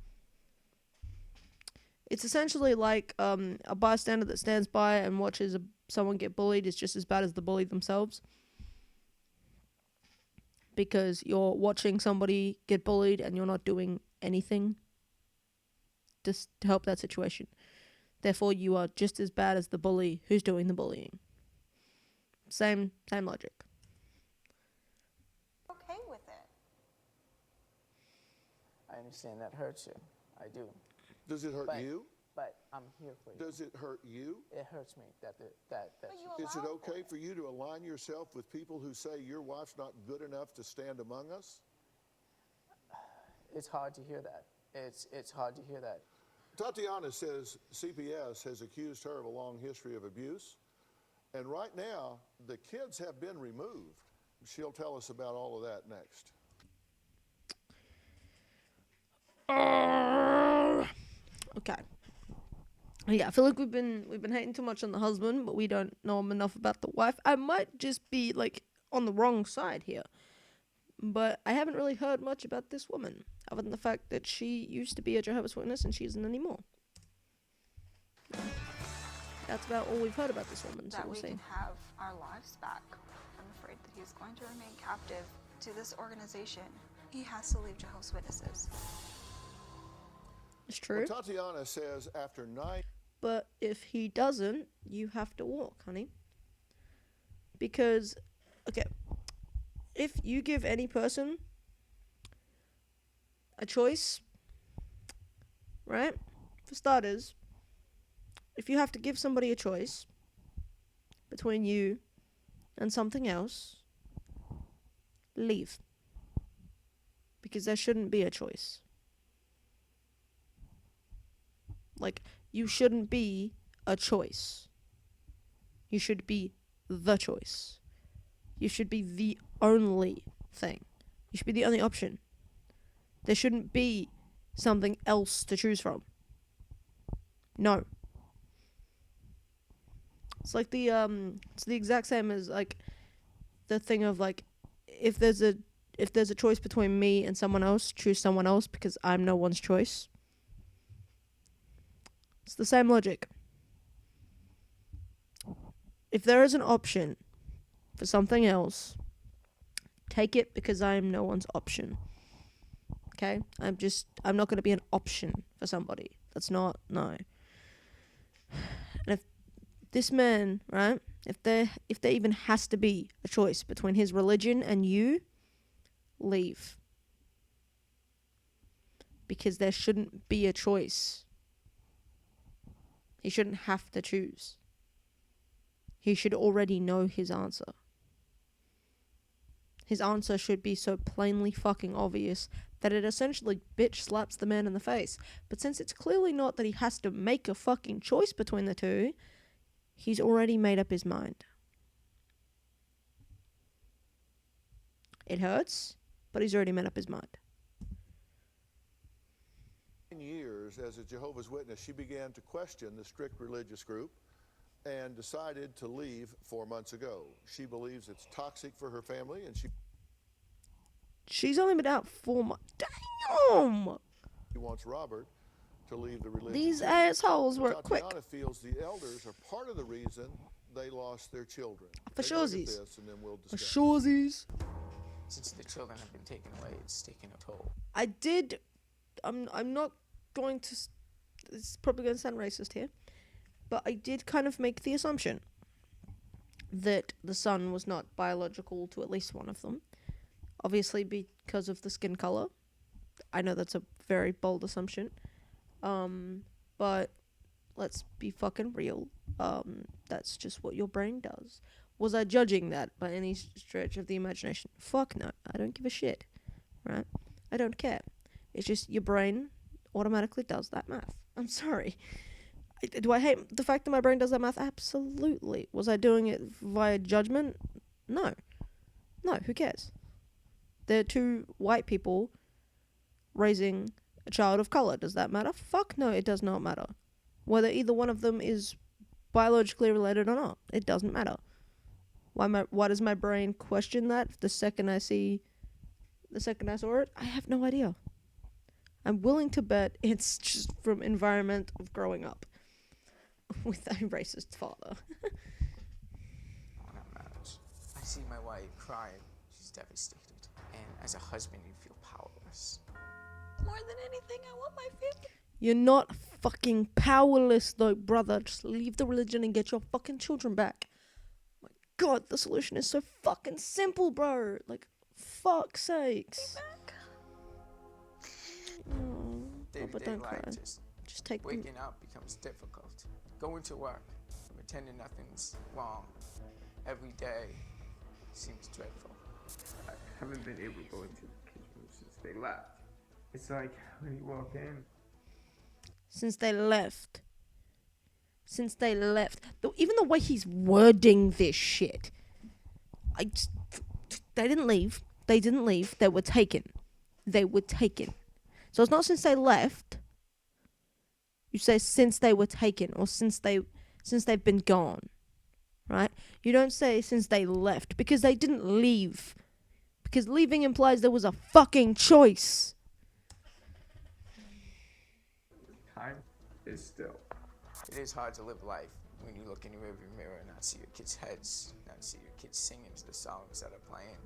It's essentially like a bystander that stands by and watches someone get bullied is just as bad as the bully themselves. Because you're watching somebody get bullied and you're not doing anything just to help that situation. Therefore, you are just as bad as the bully who's doing the bullying. Same logic. Okay with it. I understand that hurts you. I do. Does it hurt you? But I'm here for you. Does it hurt you? It hurts me that you Is it allow okay for you to align yourself with people who say your wife's not good enough to stand among us? it's hard to hear that. It's hard to hear that. Tatiana says CPS has accused her of a long history of abuse. And right now, the kids have been removed. She'll tell us about all of that next. Okay. Yeah, I feel like we've been hating too much on the husband, but we don't know him enough about the wife. I might just be like on the wrong side here, but I haven't really heard much about this woman, other than the fact that she used to be a Jehovah's Witness and she isn't anymore. That's about all we've heard about this woman. So That we'll we see. can have our lives back. I'm afraid that he's going to remain captive to this organization. He has to leave Jehovah's Witnesses. It's true. Well, Tatiana says after 9 But if he doesn't, you have to walk, honey. Because, okay, if you give any person a choice, right? For starters, if you have to give somebody a choice between you and something else, leave. Because there shouldn't be a choice. Like, you shouldn't be a choice. You should be the choice. You should be the only thing. You should be the only option. There shouldn't be something else to choose from. No. It's like it's the exact same as like the thing of like if there's a choice between me and someone else, choose someone else because I'm no one's choice. It's the same logic. If there is an option for something else, take it because I am no one's option. Okay? I'm not going to be an option for somebody. That's not, no. And if this man, right, if there even has to be a choice between his religion and you, leave. Because there shouldn't be a choice. He shouldn't have to choose. He should already know his answer. His answer should be so plainly fucking obvious that it essentially bitch slaps the man in the face. But since it's clearly not that he has to make a fucking choice between the two, he's already made up his mind. It hurts, but he's already made up his mind. years as a Jehovah's Witness, she began to question the strict religious group and decided to leave 4 months ago. She believes it's toxic for her family, and She's only been out 4 months. Damn! she wants Robert to leave the religion. These too. assholes were quick. Tatiana feels the elders are part of the reason they lost their children. For Take a look at shoresies. this, and then we'll For discuss. shoresies. Since the children have been taken away, it's taken a toll. I'm not going to, it's probably going to sound racist here, but I did kind of make the assumption that the son was not biological to at least one of them. Obviously because of the skin color. I know that's a very bold assumption. But let's be fucking real. That's just what your brain does. Was I judging that by any stretch of the imagination? Fuck no. I don't give a shit. Right? I don't care. It's just your brain automatically does that math. I'm sorry. Do I hate the fact that my brain does that math? Absolutely. Was I doing it via judgment? No. No, who cares? They're two white people raising a child of color. Does that matter? Fuck no, it does not matter. Whether either one of them is biologically related or not, it doesn't matter. Why does my brain question that the second I saw it? I have no idea. I'm willing to bet it's just from environment of growing up with a racist father. On our marriage, I see my wife crying. She's devastated. And as a husband, you feel powerless. More than anything, I want my family. You're not fucking powerless though, brother. Just leave the religion and get your fucking children back. My God, the solution is so fucking simple, bro. Like, fuck's sakes. Oh, but Day-to-day don't cry. life, Just take them. waking up becomes difficult. Going to work, pretending nothing's wrong every day seems dreadful. I haven't been able to go into the kitchen since they left. It's like when you walk in, Since they left. Even the way he's wording this shit. They didn't leave. They were taken. So it's not since they left. You say since they were taken or since they've been gone. Right? You don't say since they left because they didn't leave. Because leaving implies there was a fucking choice. Time is still. It is hard to live life when you look in your rearview mirror and not see your kids' heads, not see your kids singing to the songs that are playing.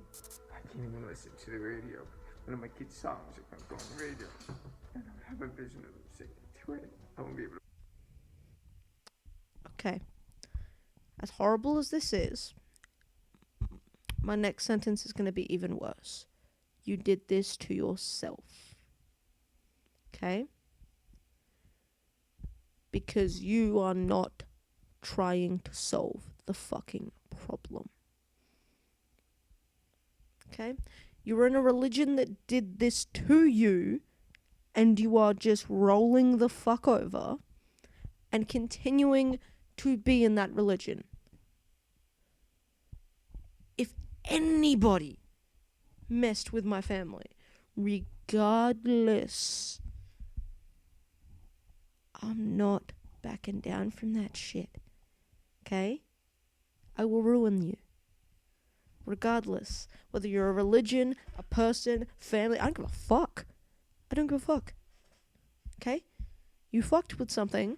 I can't even listen to the radio. One of my kids' songs are going to go on the radio. And I have a vision of them singing to it. I won't be able to. Okay. As horrible as this is, my next sentence is going to be even worse. You did this to yourself. Okay? Because you are not trying to solve the fucking problem. Okay? You're in a religion that did this to you, and you are just rolling the fuck over and continuing to be in that religion. If anybody messed with my family, regardless, I'm not backing down from that shit. Okay? I will ruin you. Regardless, whether you're a religion, a person, family, I don't give a fuck. I don't give a fuck. Okay? You fucked with something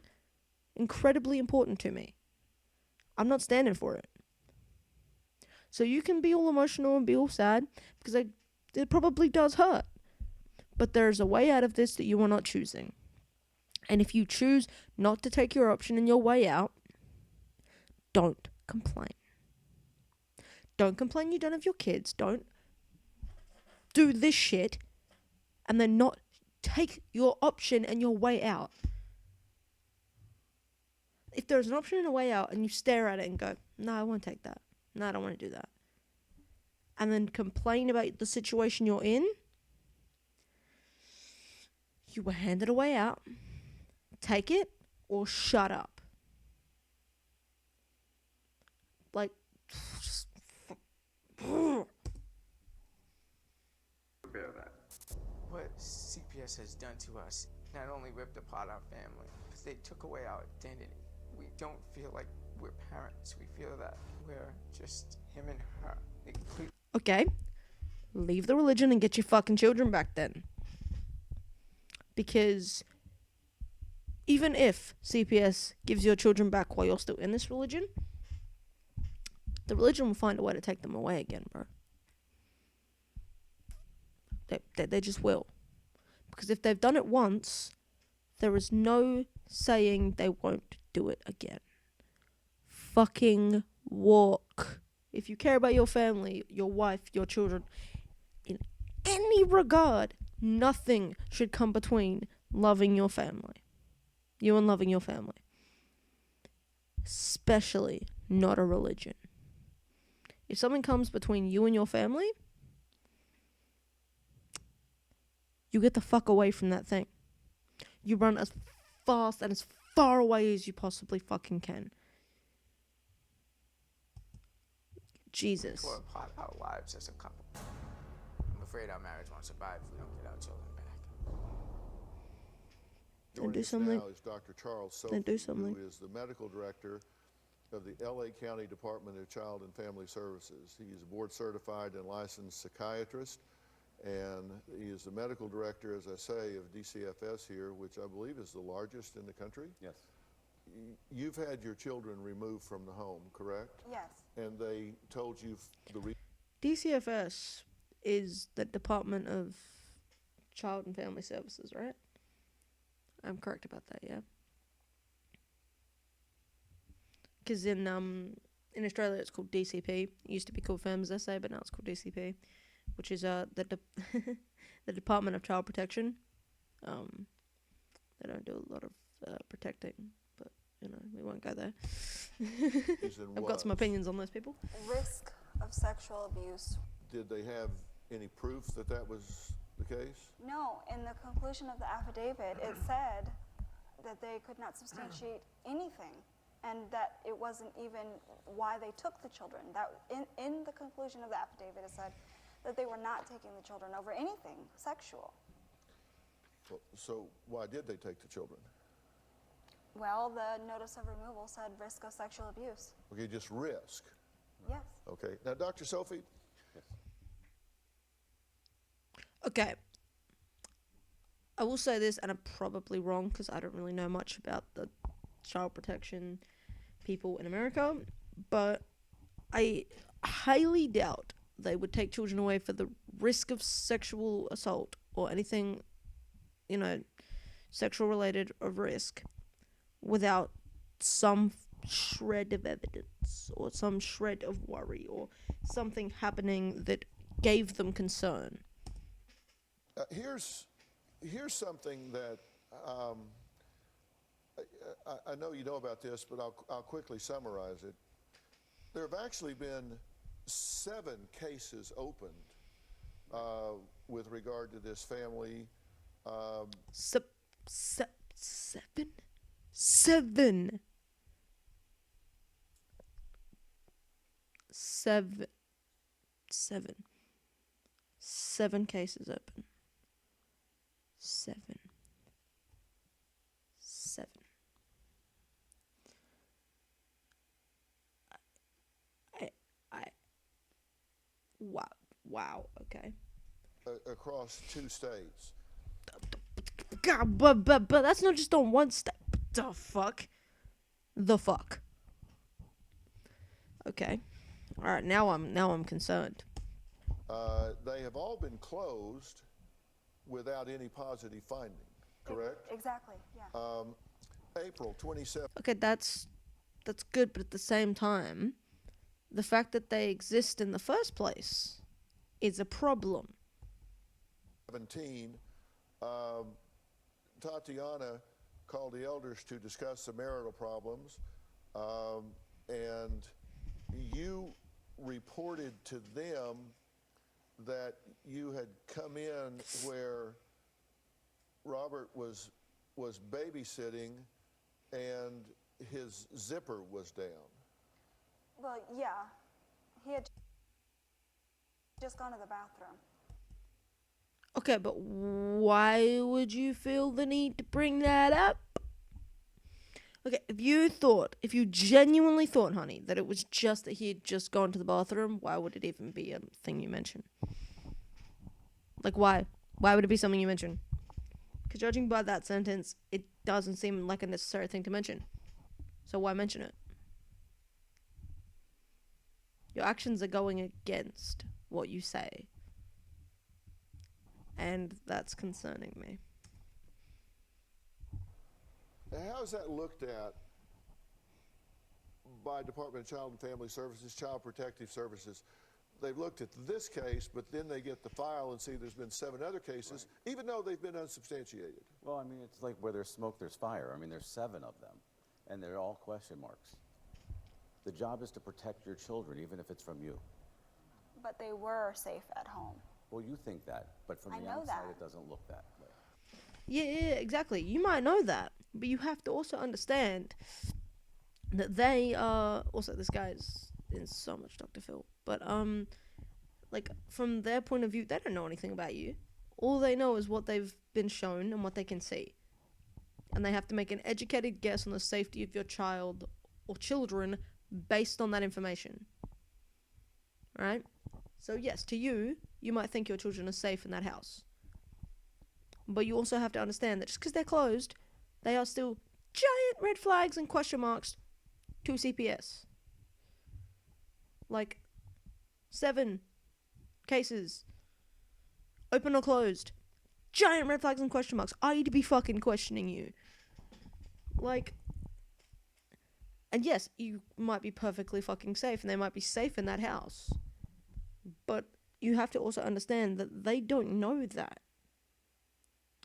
incredibly important to me. I'm not standing for it. So you can be all emotional and be all sad, because it probably does hurt. But there's a way out of this that you are not choosing. And if you choose not to take your option and your way out, don't complain. Don't complain you don't have your kids. Don't do this shit and then not take your option and your way out. If there's an option and a way out and you stare at it and go, no, I won't take that. No, I don't want to do that. And then complain about the situation you're in, you were handed a way out. Take it or shut up. Like, just Bear that. What CPS has done to us not only ripped apart our family, but they took away our identity. We don't feel like we're parents. We feel that we're just him and her. They completely. okay, leave the religion and get your fucking children back then. Because even if CPS gives your children back while you're still in this religion, the religion will find a way to take them away again, bro. They just will. Because if they've done it once, there is no saying they won't do it again. Fucking walk. If you care about your family, your wife, your children, in any regard, nothing should come between loving your family. You and loving your family. Especially not a religion. If something comes between you and your family, you get the fuck away from that thing. You run as fast and as far away as you possibly fucking can. Jesus. Tore apart our lives as a couple. I'm afraid our marriage won't survive if we don't get our children back. Then Joining do us something. now is Dr. Charles Then do Sophie, something. who is the medical director of the LA County Department of Child and Family Services. He is a board certified and licensed psychiatrist, and he is the medical director, as I say, of DCFS here, which I believe is the largest in the country. Yes. You've had your children removed from the home, correct? Yes. And they told you the reason. DCFS is the Department of Child and Family Services, right? I'm correct about that, yeah? Because in Australia it's called DCP. It used to be called Families SA, but now it's called DCP, which is the Department of Child Protection. They don't do a lot of protecting, but you know we won't go there. I've got some opinions on those people. Risk of sexual abuse. Did they have any proof that that was the case? No, in the conclusion of the affidavit, it said that they could not substantiate anything, and that it wasn't even why they took the children. That in the conclusion of the affidavit, it said that they were not taking the children over anything sexual. Well, so why did they take the children? Well, the notice of removal said risk of sexual abuse. Okay, just risk. Yes. Okay. Now, Dr. Sophie, Okay. I will say this, and I'm probably wrong because I don't really know much about the child protection people in America, but I highly doubt they would take children away for the risk of sexual assault or anything, sexual related of risk without some shred of evidence or some shred of worry or something happening that gave them concern. here's something that I know you know about this, but I'll quickly summarize it. There have actually been 7 cases opened with regard to this family. Seven? 7. 7 cases open. 7. Wow, okay. Across 2 states. God, but that's not just on one step. The fuck? Okay. All right, now I'm concerned. They have all been closed without any positive finding, correct? Exactly, yeah. April 27th. Okay, that's good, but at the same time, the fact that they exist in the first place is a problem. 17, Tatiana called the elders to discuss the marital problems, and you reported to them that you had come in where Robert was babysitting and his zipper was down. Well, yeah. He had just gone to the bathroom. Okay, but why would you feel the need to bring that up? Okay, if you genuinely thought, honey, that it was just that he had just gone to the bathroom, why would it even be a thing you mention? Like, why? Why would it be something you mention? Because judging by that sentence, it doesn't seem like a necessary thing to mention. So why mention it? Your actions are going against what you say. And that's concerning me. How is that looked at by Department of Child and Family Services, Child Protective Services? They've looked at this case, but then they get the file and see there's been 7 other cases, even though they've been unsubstantiated. Well, I mean, it's like where there's smoke, there's fire. I mean, there's 7 of them, and they're all question marks. The job is to protect your children, even if it's from you. But they were safe at home. Well, you think that, but from I the know outside, that. it doesn't look that way. Yeah, exactly. You might know that, but you have to also understand that they also, this guy's in so much Dr. Phil, but like from their point of view, they don't know anything about you. All they know is what they've been shown and what they can see, and they have to make an educated guess on the safety of your child or children based on that information. Right? So yes, to you, you might think your children are safe in that house. But you also have to understand that just because they're closed, they are still giant red flags and question marks to CPS. Like, 7 cases, open or closed, giant red flags and question marks. I'd be fucking questioning you. Like, and yes, you might be perfectly fucking safe and they might be safe in that house. But you have to also understand that they don't know that.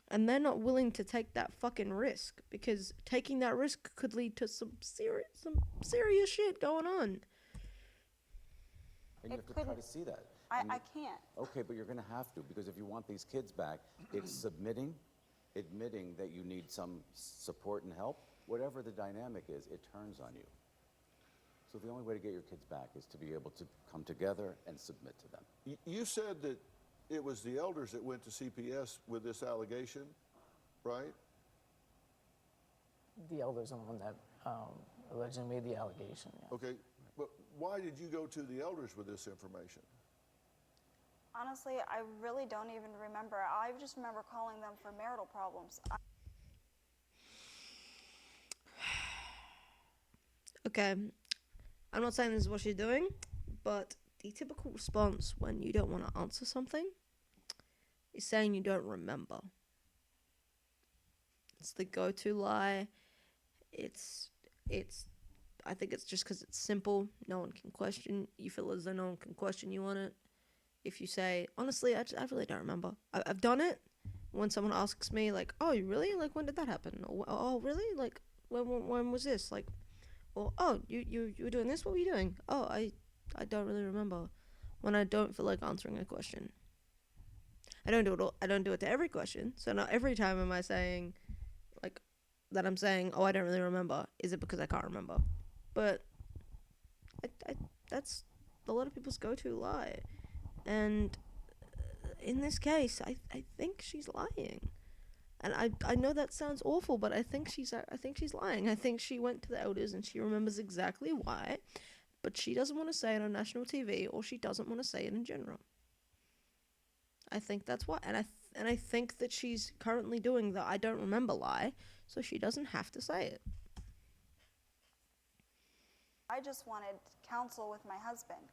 And they're not willing to take that fucking risk, because taking that risk could lead to some serious shit going on. And you It have to try couldn't- to see that. I can't. Okay, but you're going to have to, because if you want these kids back, it's admitting that you need some support and help. Whatever the dynamic is, it turns on you. So the only way to get your kids back is to be able to come together and submit to them. You said that it was the elders that went to CPS with this allegation, right? The elders are the one that allegedly made the allegation. Yeah. Okay, but why did you go to the elders with this information? Honestly, I really don't even remember. I just remember calling them for marital problems. Okay, I'm not saying this is what she's doing, but the typical response when you don't want to answer something is saying you don't remember. It's the go-to lie. I think it's just because it's simple. No one can question. You feel as though no one can question you on it. If you say, honestly, I really don't remember. I've done it when someone asks me, like, oh, you really? Like, when did that happen? Or, oh, really? Like, when was this? Like, or, oh, you were doing this? What were you doing? Oh, I don't really remember. When I don't feel like answering a question. I don't do it all. I don't do it to every question. So not every time am I saying, like, that I'm saying, oh, I don't really remember. Is it because I can't remember? But that's a lot of people's go-to lie. And in this case, I think she's lying. And I know that sounds awful, but I think she's lying. I think she went to the elders and she remembers exactly why, but she doesn't want to say it on national TV, or she doesn't want to say it in general. I think that's why. And I think that she's currently doing the I don't remember lie, so she doesn't have to say it. I just wanted counsel with my husband.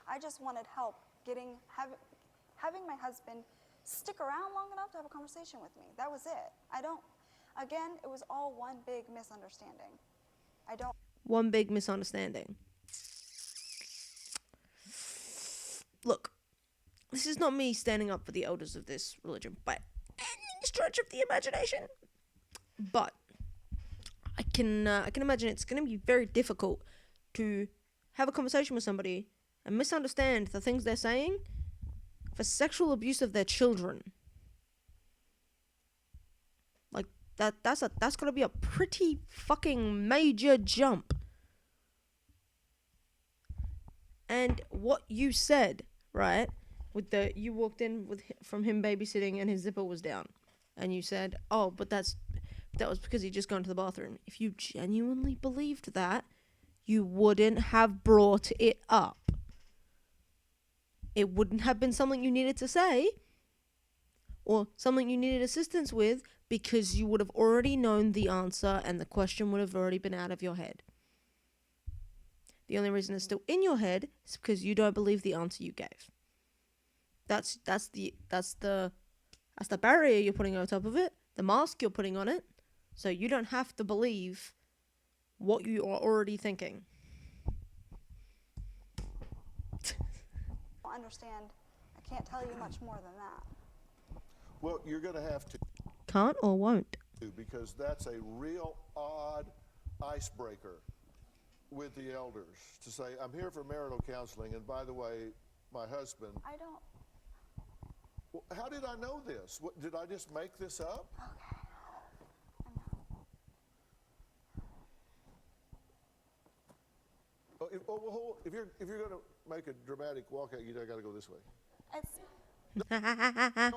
I just wanted help having my husband stick around long enough to have a conversation with me. That was it. Again, it was all one big misunderstanding. One big misunderstanding. Look, this is not me standing up for the elders of this religion by any stretch of the imagination. But I can imagine it's going to be very difficult to have a conversation with somebody and misunderstand the things they're saying for sexual abuse of their children. Like, that's got to be a pretty fucking major jump. And what you said, right, you walked in from him babysitting and his zipper was down, and you said, oh, but that was because he'd just gone to the bathroom. If you genuinely believed that, you wouldn't have brought it up. It wouldn't have been something you needed to say or something you needed assistance with, because you would have already known the answer and the question would have already been out of your head. The only reason it's still in your head is because you don't believe the answer you gave. That's the barrier you're putting on top of it, the mask you're putting on it, so you don't have to believe what you are already thinking. Understand. I can't tell you much more than that. Well, you're going to have to, Can't or won't. because that's a real odd icebreaker with the elders to say, I'm here for marital counseling, and by the way, my husband. I don't. Well, how did I know this? Did I just make this up? Okay. If you're going to make a dramatic walkout, you got to go this way. It's. No,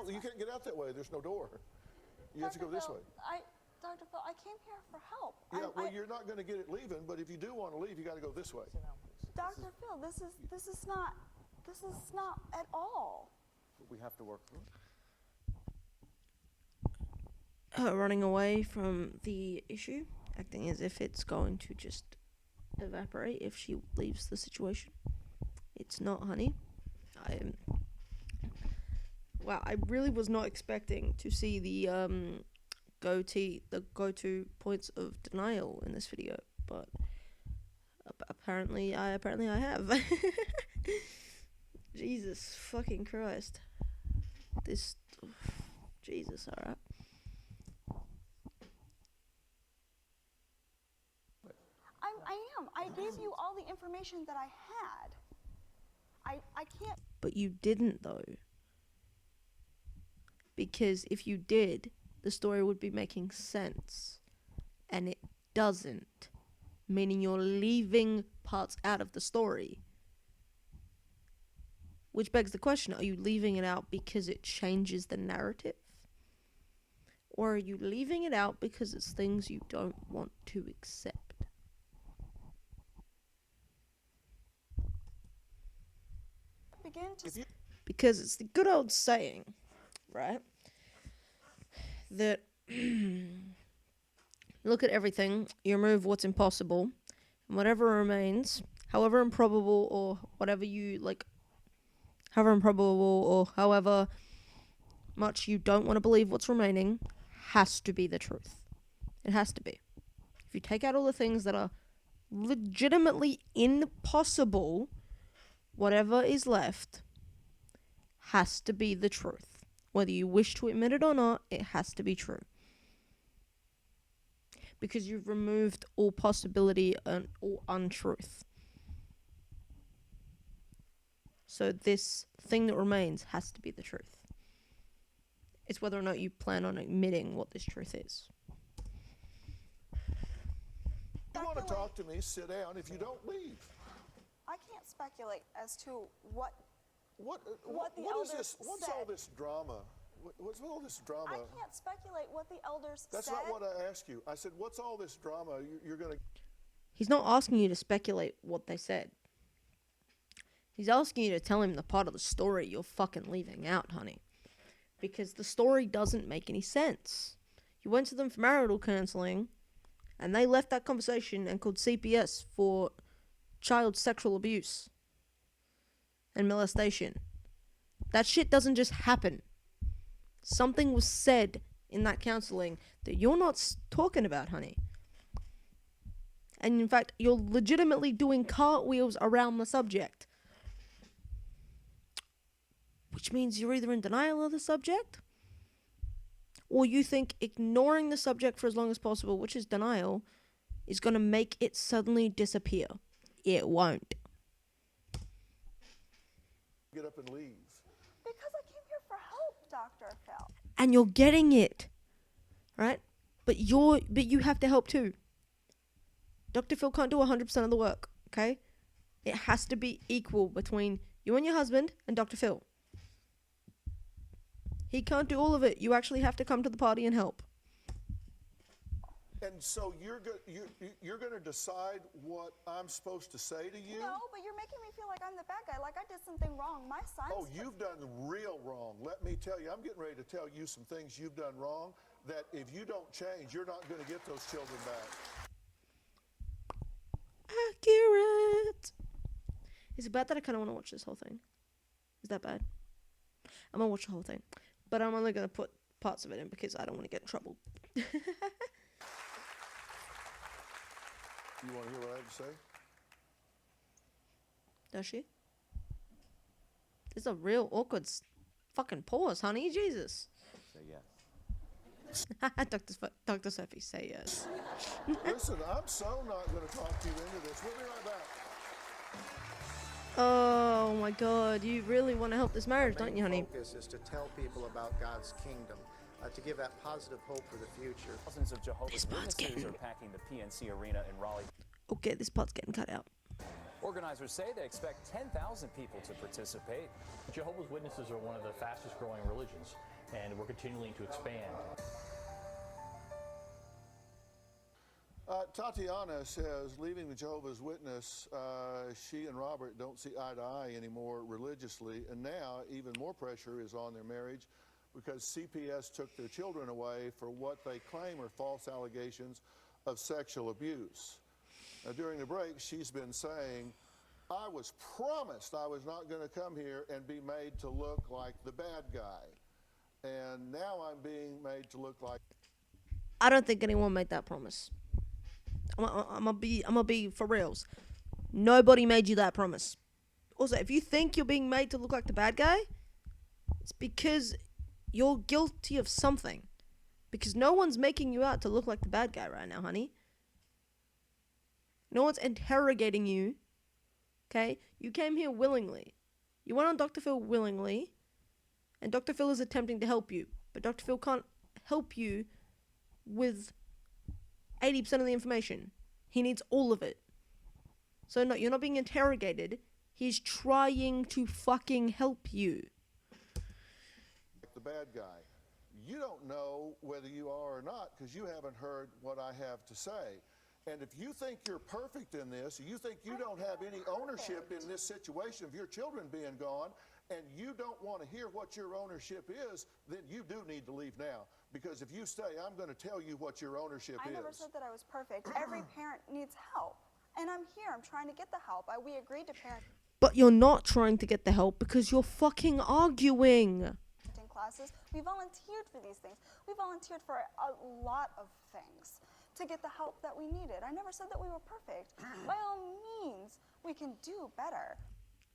you can't get out that way. There's no door. You have to go this way. Dr. Phil, I came here for help. Yeah, you're not going to get it leaving, but if you do want to leave, you got to go this way. Dr. Phil, this is not at all. We have to work through it. Her running away from the issue, acting as if it's going to just evaporate if she leaves the situation. It's not, honey. I really was not expecting to see the go-to points of denial in this video, but apparently I have. Jesus fucking Christ. Jesus, alright. I am. I gave you all the information that I had. I can't. But you didn't, though. Because if you did, the story would be making sense. And it doesn't. Meaning you're leaving parts out of the story. Which begs the question, are you leaving it out because it changes the narrative? Or are you leaving it out because it's things you don't want to accept? Begin to Because it's the good old saying, right? That look at everything, you remove what's impossible, and whatever remains, however improbable or whatever you like, however improbable or however much you don't want to believe what's remaining, has to be the truth. It has to be. If you take out all the things that are legitimately impossible, whatever is left has to be the truth. Whether you wish to admit it or not, it has to be true. Because you've removed all possibility and all untruth. So this thing that remains has to be the truth. It's whether or not you plan on admitting what this truth is. If you want to talk to me, sit down. If you don't, leave. I can't speculate as to what What the is elders this? What's all said. this drama? What's all this drama? I can't speculate what the elders That's said. not what I asked you. I said, what's all this drama? You're going to... He's not asking you to speculate what they said. He's asking you to tell him the part of the story you're fucking leaving out, honey. Because the story doesn't make any sense. You went to them for marital counseling, and they left that conversation and called CPS for child sexual abuse and molestation. That shit doesn't just happen. Something was said in that counseling that you're not talking about, honey. And in fact, you're legitimately doing cartwheels around the subject. Which means you're either in denial of the subject, or you think ignoring the subject for as long as possible, which is denial, is going to make it suddenly disappear. It won't. Get up and leave. Because I came here for help, Dr. Phil. And you're getting it. Right? But you have to help too. Dr. Phil can't do 100% of the work, okay? It has to be equal between you and your husband and Dr. Phil. He can't do all of it. You actually have to come to the party and help. And so you're going to decide what I'm supposed to say to you? No, but you're making me feel like I'm the bad guy, like I did something wrong. My son. Oh, you've done real wrong. Let me tell you, I'm getting ready to tell you some things you've done wrong that if you don't change, you're not going to get those children back. Accurate. Is it bad that I kind of want to watch this whole thing? Is that bad? I'm going to watch the whole thing. But I'm only going to put parts of it in because I don't want to get in trouble. You want to hear what I have to say? Does she? This is a real awkward fucking pause, honey. Jesus. Say yes. Dr. Sophie, say yes. Listen, I'm so not going to talk you into this. We'll be right back. Oh my god, you really want to help this marriage, don't you, honey? Focus is to tell people about God's kingdom, to give that positive hope for the future. Thousands of Jehovah's This part's Witnesses getting- are packing the PNC Arena in Raleigh. Okay, this part's getting cut out. Organizers say they expect 10,000 people to participate. Jehovah's Witnesses are one of the fastest growing religions, and we're continuing to expand. Tatiana says, leaving the Jehovah's Witness, she and Robert don't see eye to eye anymore religiously, and now even more pressure is on their marriage because CPS took their children away for what they claim are false allegations of sexual abuse. Now, during the break, she's been saying, I was promised I was not going to come here and be made to look like the bad guy, and now I'm being made to look like... I don't think anyone made that promise. I'm gonna be for reals. Nobody made you that promise. Also, if you think you're being made to look like the bad guy, it's because you're guilty of something. Because no one's making you out to look like the bad guy right now, honey. No one's interrogating you. Okay? You came here willingly. You went on Dr. Phil willingly, and Dr. Phil is attempting to help you. But Dr. Phil can't help you with 80% of the information. He needs all of it. So no, you're not being interrogated. He's trying to fucking help you. the bad guy. you don't know whether you are or not because you haven't heard what I have to say. And if you think you're perfect in this, you think you don't have any ownership in this situation of your children being gone, and you don't want to hear what your ownership is, then you do need to leave now. Because if you stay, I'm going to tell you what your ownership is. I never said that I was perfect. Every parent needs help. And I'm here. I'm trying to get the help. We agreed to parent But you're not trying to get the help because you're fucking arguing. classes. We volunteered for these things. We volunteered for a lot of things to get the help that we needed. I never said that we were perfect. By all means, we can do better.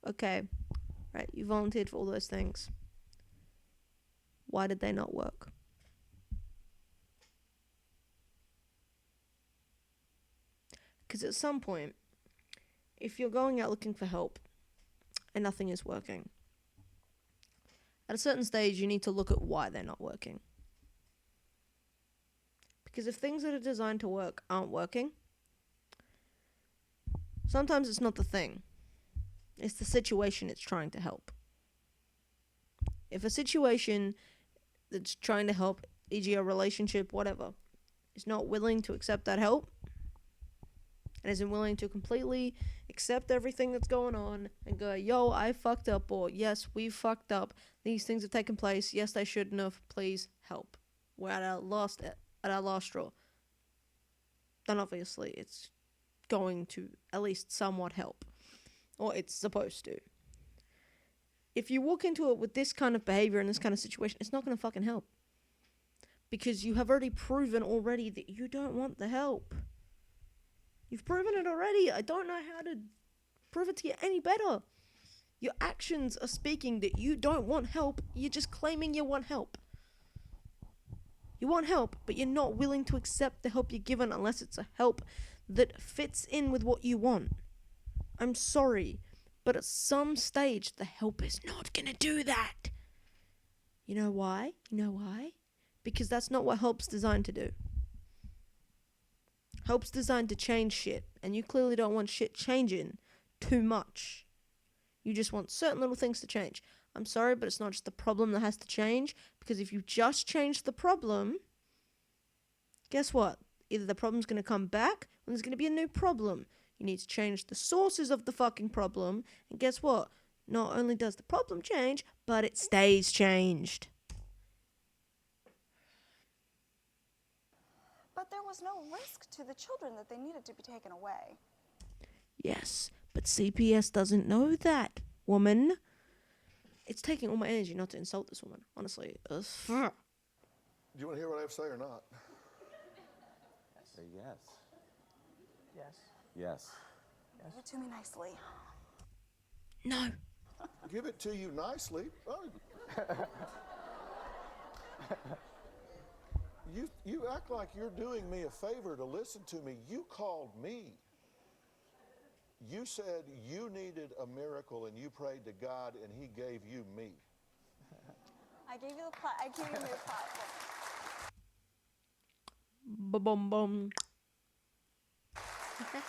Okay, right, you volunteered for all those things. Why did they not work? Because at some point, if you're going out looking for help and nothing is working, at a certain stage you need to look at why they're not working. Because if things that are designed to work aren't working, sometimes it's not the thing. It's the situation it's trying to help. If a situation that's trying to help, e.g. a relationship, whatever, is not willing to accept that help, and isn't willing to completely accept everything that's going on and go, yo, I fucked up, or yes, we fucked up, these things have taken place, yes, they shouldn't have, please help. We're at our last straw. Then obviously it's going to at least somewhat help. Or it's supposed to. If you walk into it with this kind of behavior and this kind of situation, it's not going to fucking help. Because you have already proven already that you don't want the help. You've proven it already. I don't know how to prove it to you any better. Your actions are speaking that you don't want help. You're just claiming you want help. You want help, but you're not willing to accept the help you're given unless it's a help that fits in with what you want. I'm sorry, but at some stage, the help is not going to do that. You know why? You know why? Because that's not what help's designed to do. Help's designed to change shit, and you clearly don't want shit changing too much. You just want certain little things to change. I'm sorry, but it's not just the problem that has to change, because if you just change the problem, guess what? Either the problem's going to come back, or there's going to be a new problem. You need to change the sources of the fucking problem, and guess what? Not only does the problem change, but it stays changed. But there was no risk to the children that they needed to be taken away. Yes, but CPS doesn't know that, woman. It's taking all my energy not to insult this woman, honestly. Ugh. Do you want to hear what I have to say or not? Say yes. Yes. Yes. Give it to me nicely. No. Give it to you nicely. Oh. You act like you're doing me a favor to listen to me. You called me. You said you needed a miracle and you prayed to God and he gave you me. I gave you the platform. Ba-bum bum. I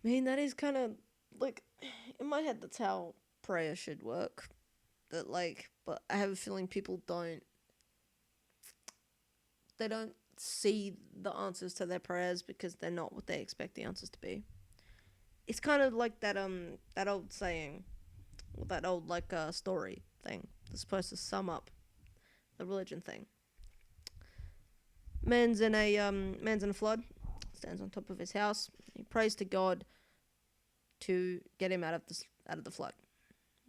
mean, that is kind of, like, in my head, that's how prayer should work. That, like, but I have a feeling people don't see the answers to their prayers because they're not what they expect the answers to be. It's kind of like that old saying, that old, like, story thing that's supposed to sum up the religion thing. Man's in a flood, stands on top of his house. He prays to God to get him out of the flood,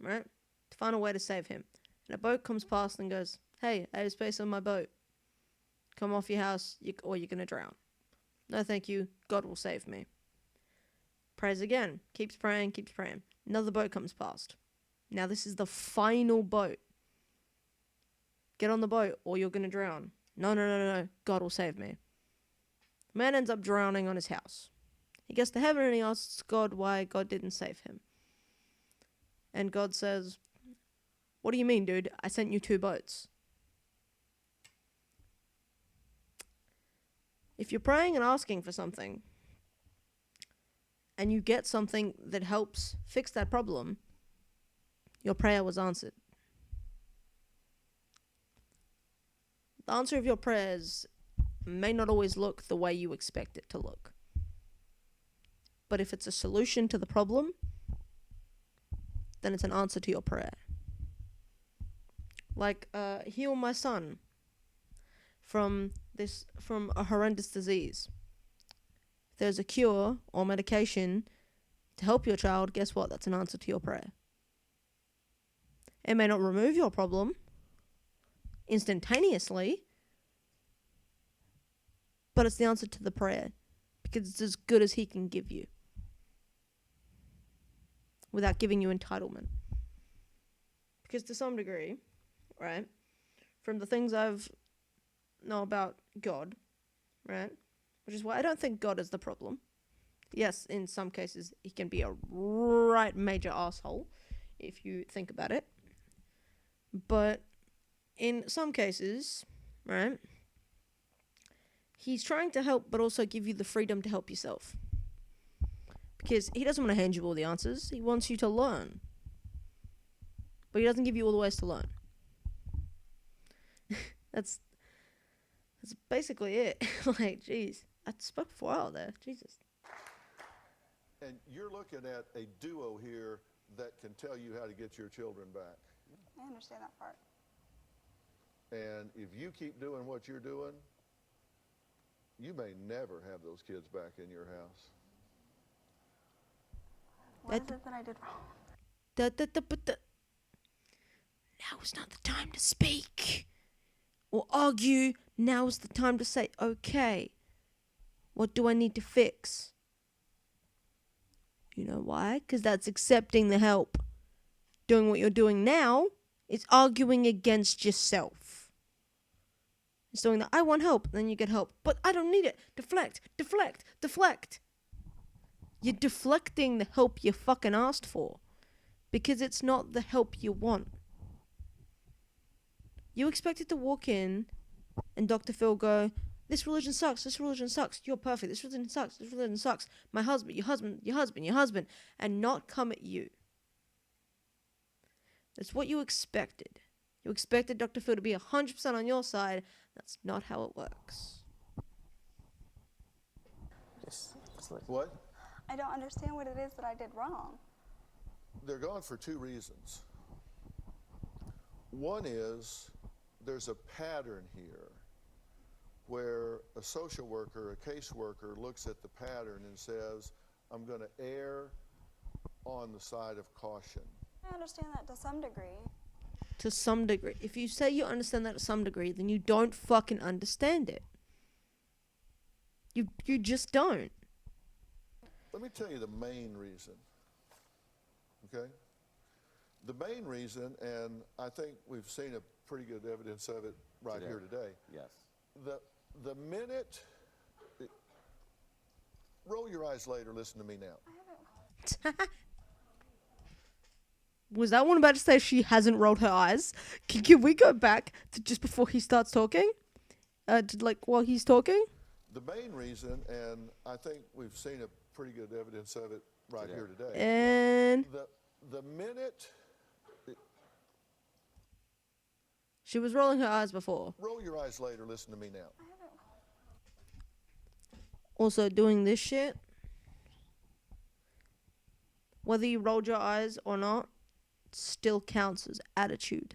right? To find a way to save him. And a boat comes past and goes, "Hey, I have space on my boat. Come off your house, or you're gonna drown." "No, thank you. God will save me." Prays again. Keeps praying. Another boat comes past. Now this is the final boat. "Get on the boat, or you're gonna drown." No. God will save me. The man ends up drowning on his house. He gets to heaven and he asks God why God didn't save him. And God says, "What do you mean, dude? I sent you 2 boats." If you're praying and asking for something, and you get something that helps fix that problem, your prayer was answered. The answer of your prayers may not always look the way you expect it to look. But if it's a solution to the problem, then it's an answer to your prayer. Like, heal my son from a horrendous disease. If there's a cure or medication to help your child, guess what? That's an answer to your prayer. It may not remove your problem instantaneously, but it's the answer to the prayer, because it's as good as he can give you without giving you entitlement. Because to some degree, right, from the things I've know about God, right, which is why I don't think God is the problem. Yes, in some cases he can be a right major asshole if you think about it, but in some cases, right, he's trying to help but also give you the freedom to help yourself. Because he doesn't want to hand you all the answers. He wants you to learn. But he doesn't give you all the ways to learn. That's basically it. Like, jeez. I spoke for a while there. Jesus. And you're looking at a duo here that can tell you how to get your children back. I understand that part. And if you keep doing what you're doing, you may never have those kids back in your house. What is it that I did wrong? Now is not the time to speak or argue. Now is the time to say, okay, what do I need to fix? You know why? Because that's accepting the help. Doing what you're doing now is arguing against yourself. It's doing that, I want help, then you get help. But I don't need it. Deflect, deflect, deflect. You're deflecting the help you fucking asked for. Because it's not the help you want. You expected to walk in and Dr. Phil go, this religion sucks, this religion sucks, you're perfect, this religion sucks, this religion sucks, my husband, your husband, your husband, your husband, and not come at you. That's what you expected. You expected Dr. Phil to be 100% on your side. That's not how it works. What? I don't understand what it is that I did wrong. They're gone for two reasons. One is there's a pattern here where a social worker, a caseworker looks at the pattern and says, I'm going to err on the side of caution. I understand that to some degree. To some degree. If you say you understand that to some degree, then you don't fucking understand it. You just don't. Let me tell you the main reason, okay? The main reason, and I think we've seen a pretty good evidence of it right here today. Yes. The minute, roll your eyes later, listen to me now. Was that one about to say she hasn't rolled her eyes? Can we go back to just before he starts talking? While he's talking? The main reason, and I think we've seen a pretty good evidence of it right here today. And the minute she was rolling her eyes before. Roll your eyes later, listen to me now. Also doing this shit, whether you rolled your eyes or not, still counts as attitude.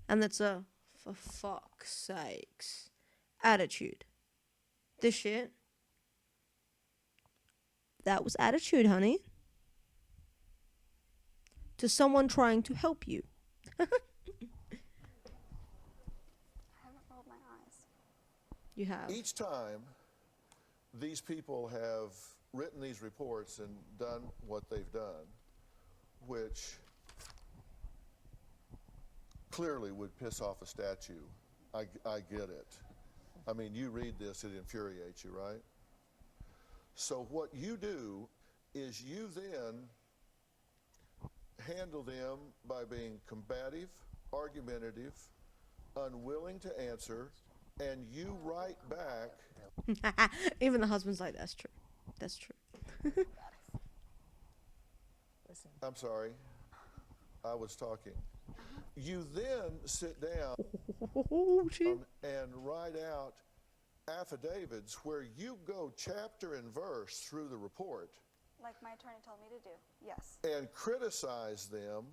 And that's a, for fuck's sakes, attitude. This shit, that was attitude, honey. To someone trying to help you. I haven't rolled my eyes. You have. Each time these people have written these reports and done what they've done, which clearly would piss off a statue. I get it. I mean, you read this, it infuriates you, right? So what you do is you then handle them by being combative, argumentative, unwilling to answer, and you write back. Even the husband's like, that's true. That's true. I'm sorry. I was talking. You then sit down Oh, shit. and write out affidavits where you go chapter and verse through the report Like my attorney told me to do. Yes. and criticize them,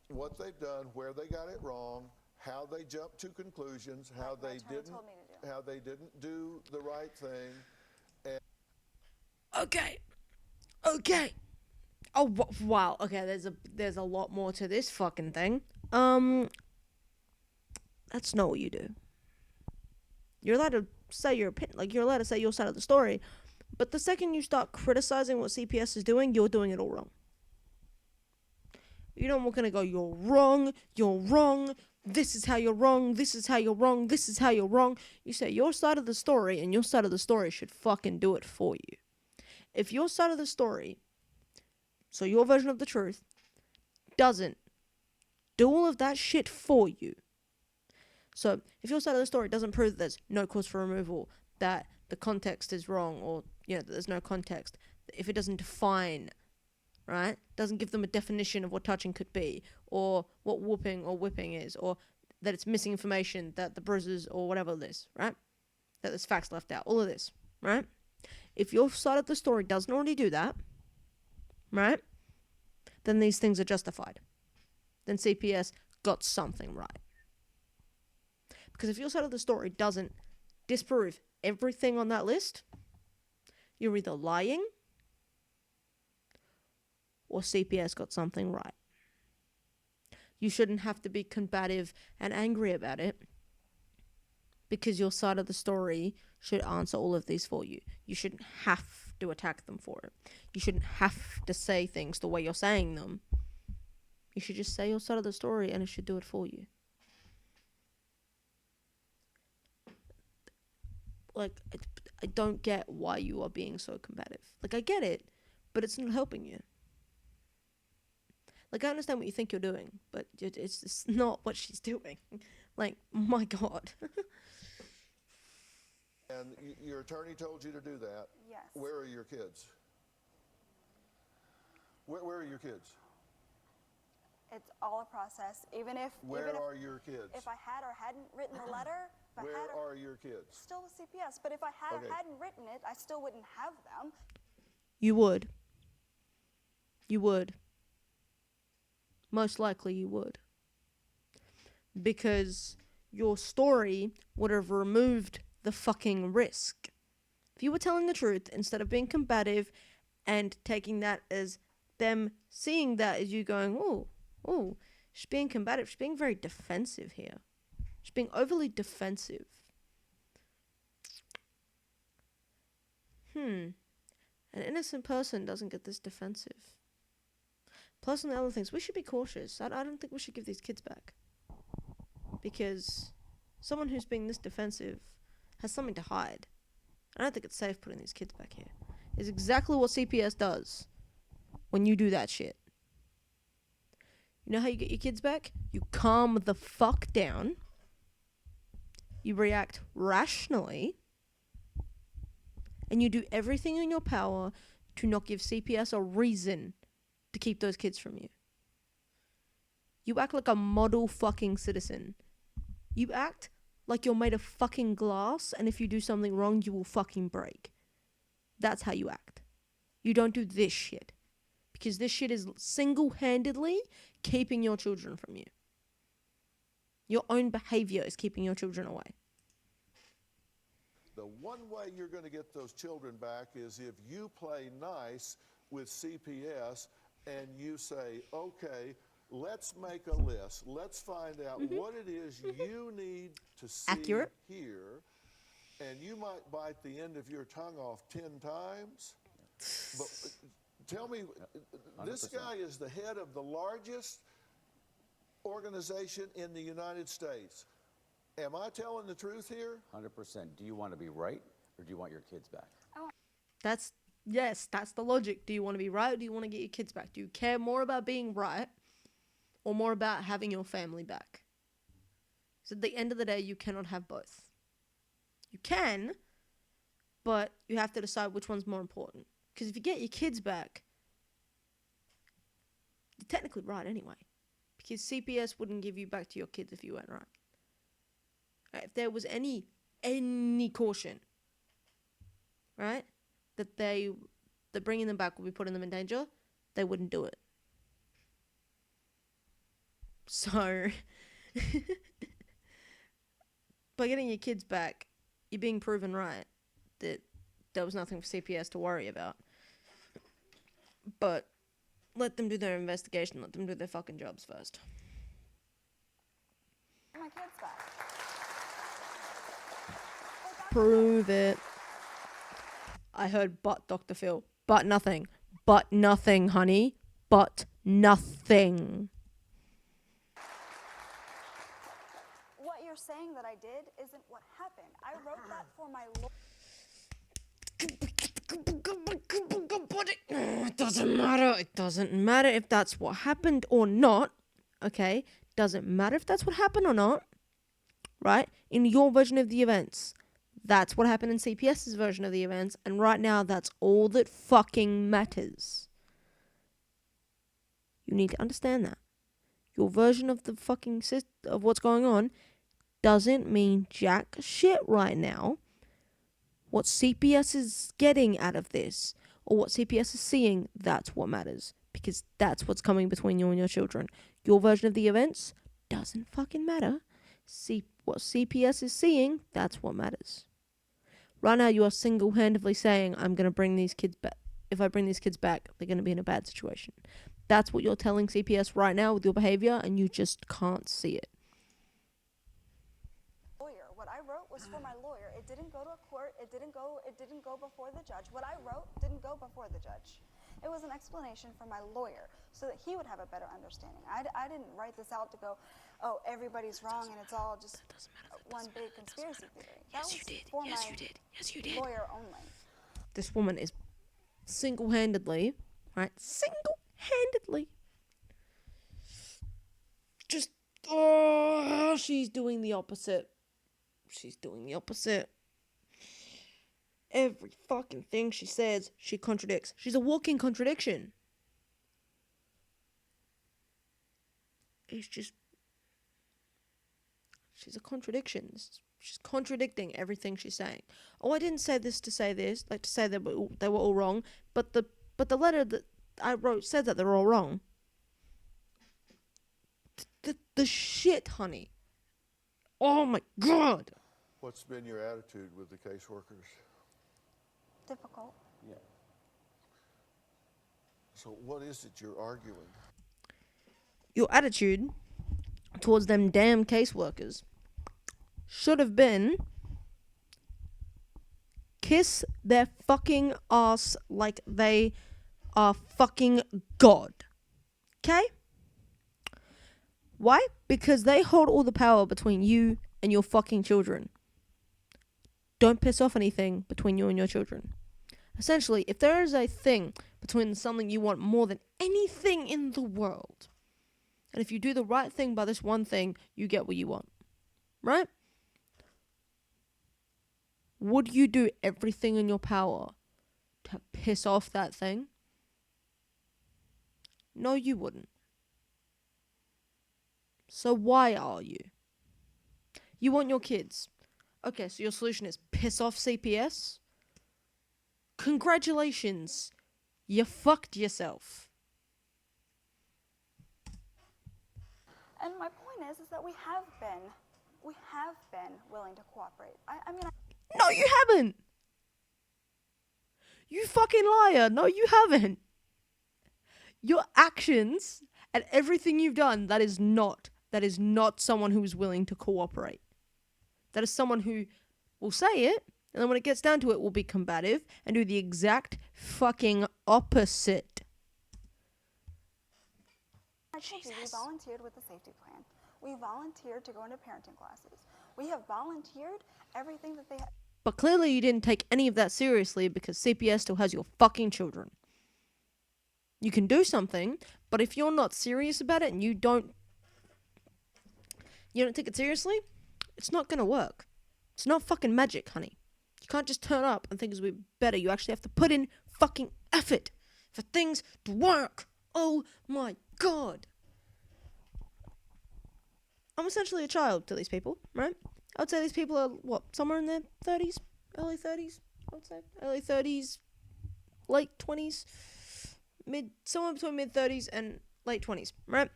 what they've done, where they got it wrong, how they jumped to conclusions, how Like my they attorney didn't told me to do. how they didn't do the right thing. Okay. Okay. Oh wow. Okay, there's a lot more to this fucking thing. That's not what you do. You're allowed to say your opinion, like you're allowed to say your side of the story, but the second you start criticizing what CPS is doing, you're doing it all wrong. You don't walk in and go, you're wrong, this is how you're wrong, this is how you're wrong, this is how you're wrong. You say your side of the story, and your side of the story should fucking do it for you. If your side of the story, so your version of the truth, doesn't do all of that shit for you. So, if your side of the story doesn't prove that there's no cause for removal, that the context is wrong, or, that there's no context, if it doesn't define, right, doesn't give them a definition of what touching could be, or what whooping or whipping is, or that it's missing information, that the bruises or whatever it is, right, that there's facts left out, all of this, right, if your side of the story doesn't already do that, right, then these things are justified. Then CPS got something right. Because if your side of the story doesn't disprove everything on that list, you're either lying or CPS got something right. You shouldn't have to be combative and angry about it, because your side of the story should answer all of these for you. You shouldn't have to attack them for it. You shouldn't have to say things the way you're saying them. You should just say your side of the story and it should do it for you. Like, I don't get why you are being so combative. Like, I get it, but it's not helping you. Like, I understand what you think you're doing, but it's just not what she's doing. Like, my God. And your attorney told you to do that. Yes. Where are your kids? Where are your kids? It's all a process. Even if Where are your kids? if I had or hadn't written the letter, if I Where had or, are your kids? still with CPS. But if I had Okay. or hadn't written it, I still wouldn't have them. You would. You would. Most likely you would. Because your story would have removed the fucking risk. If you were telling the truth, instead of being combative and taking that as them seeing that as you going, oh, she's being combative, she's being very defensive here. She's being overly defensive. An innocent person doesn't get this defensive. Plus, on the other things, we should be cautious. I don't think we should give these kids back. Because someone who's being this defensive has something to hide. I don't think it's safe putting these kids back here. It's exactly what CPS does when you do that shit. You know how you get your kids back? You calm the fuck down. You react rationally. And you do everything in your power to not give CPS a reason to keep those kids from you. You act like a model fucking citizen. You act like you're made of fucking glass, and if you do something wrong, you will fucking break. That's how you act. You don't do this shit. Because this shit is single-handedly keeping your children from you. Your own behavior is keeping your children away. The one way you're going to get those children back is if you play nice with CPS and you say, okay, let's make a list. Let's find out what it is you need to see Accurate. here. And you might bite the end of your tongue off 10 times. But tell me, this 100%. guy is the head of the largest organization in the United States. Am I telling the truth here? 100%. Do you want to be right, or do you want your kids back? That's the logic. Do you want to be right, or do you want to get your kids back? Do you care more about being right, or more about having your family back? So at the end of the day, you cannot have both. You can, but you have to decide which one's more important. Because if you get your kids back, you're technically right anyway. Because CPS wouldn't give you back to your kids if you went right. Right, if there was any caution, right, that bringing them back would be putting them in danger, they wouldn't do it. So, by getting your kids back, you're being proven right that there was nothing for CPS to worry about. But let them do their investigation. Let them do their fucking jobs first. My kids back. Prove it. I heard but, Dr. Phil. But nothing. But nothing, honey. But nothing. What you're saying that I did isn't what happened. I wrote that for my It doesn't matter. It doesn't matter if that's what happened or not. Okay? Doesn't matter if that's what happened or not. Right? In your version of the events. That's what happened in CPS's version of the events. And right now, that's all that fucking matters. You need to understand that. Your version of the fucking of what's going on doesn't mean jack shit right now. What CPS is getting out of this, or what CPS is seeing, that's what matters. Because that's what's coming between you and your children. Your version of the events doesn't fucking matter. What CPS is seeing, that's what matters. Right now, you are single-handedly saying, I'm going to bring these kids back. If I bring these kids back, they're going to be in a bad situation. That's what you're telling CPS right now with your behavior, and you just can't see it. lawyer. What I wrote was for my lawyer. It didn't go to a court. It didn't go before the judge. What I wrote didn't go before the judge. It was an explanation for my lawyer so that he would have a better understanding. I didn't write this out to go, oh, everybody's wrong and it's all just one big conspiracy theory. Yes, you did. Yes, you did. Yes, you did. Lawyer only. This woman is single-handedly, right? Single-handedly. Just, she's doing the opposite. She's doing the opposite. Every fucking thing she says, she contradicts. She's a walking contradiction. It's just... She's a contradiction. She's contradicting everything she's saying. Oh, I didn't say this to say this, like to say that they were all wrong, but the letter that I wrote said that they're all wrong. The shit, honey. Oh my God. What's been your attitude with the caseworkers? Difficult. Yeah. So what is it you're arguing? Your attitude towards them damn caseworkers should have been kiss their fucking ass like they are fucking God. Okay? Why? Because they hold all the power between you and your fucking children. Don't piss off anything between you and your children. Essentially, if there is a thing between something you want more than anything in the world, and if you do the right thing by this one thing, you get what you want. Right? Would you do everything in your power to piss off that thing? No, you wouldn't. So why are you? You want your kids. Okay, so your solution is piss off CPS? Congratulations. You fucked yourself. And my point is that we have been willing to cooperate. I mean, No, you haven't. You fucking liar. No, you haven't. Your actions and everything you've done, that is not someone who is willing to cooperate. That is someone who will say it, and then when it gets down to it, will be combative and do the exact fucking opposite. I told you, we volunteered with the safety plan. We volunteered to go into parenting classes. We have volunteered everything that they have. But clearly you didn't take any of that seriously because CPS still has your fucking children. You can do something, but if you're not serious about it and you don't take it seriously, it's not gonna work. It's not fucking magic, honey. You can't just turn up and think it's be better. You actually have to put in fucking effort for things to work. Oh my God. I'm essentially a child to these people, right? I would say these people are, what, somewhere in their 30s? Early 30s, I would say. Early 30s, late 20s, somewhere between mid 30s and late 20s, right?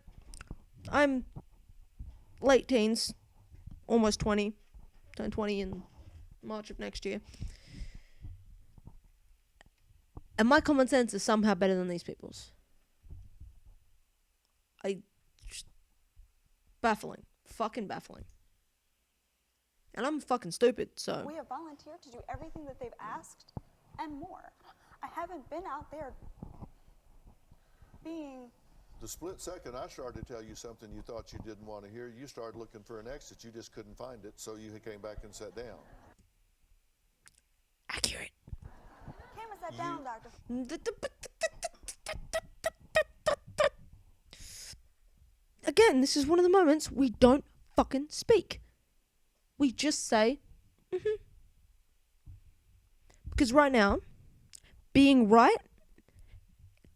I'm late teens, almost 20, turn 20 in March of next year. And my common sense is somehow better than these people's. Baffling. Fucking baffling. And I'm fucking stupid, so. We have volunteered to do everything that they've asked and more. I haven't been out there being... The split second I started to tell you something you thought you didn't want to hear, you started looking for an exit. You just couldn't find it, so you came back and sat down. Accurate. Came and sat down, Doctor. Again, this is one of the moments we don't fucking speak. We just say, Because right now, being right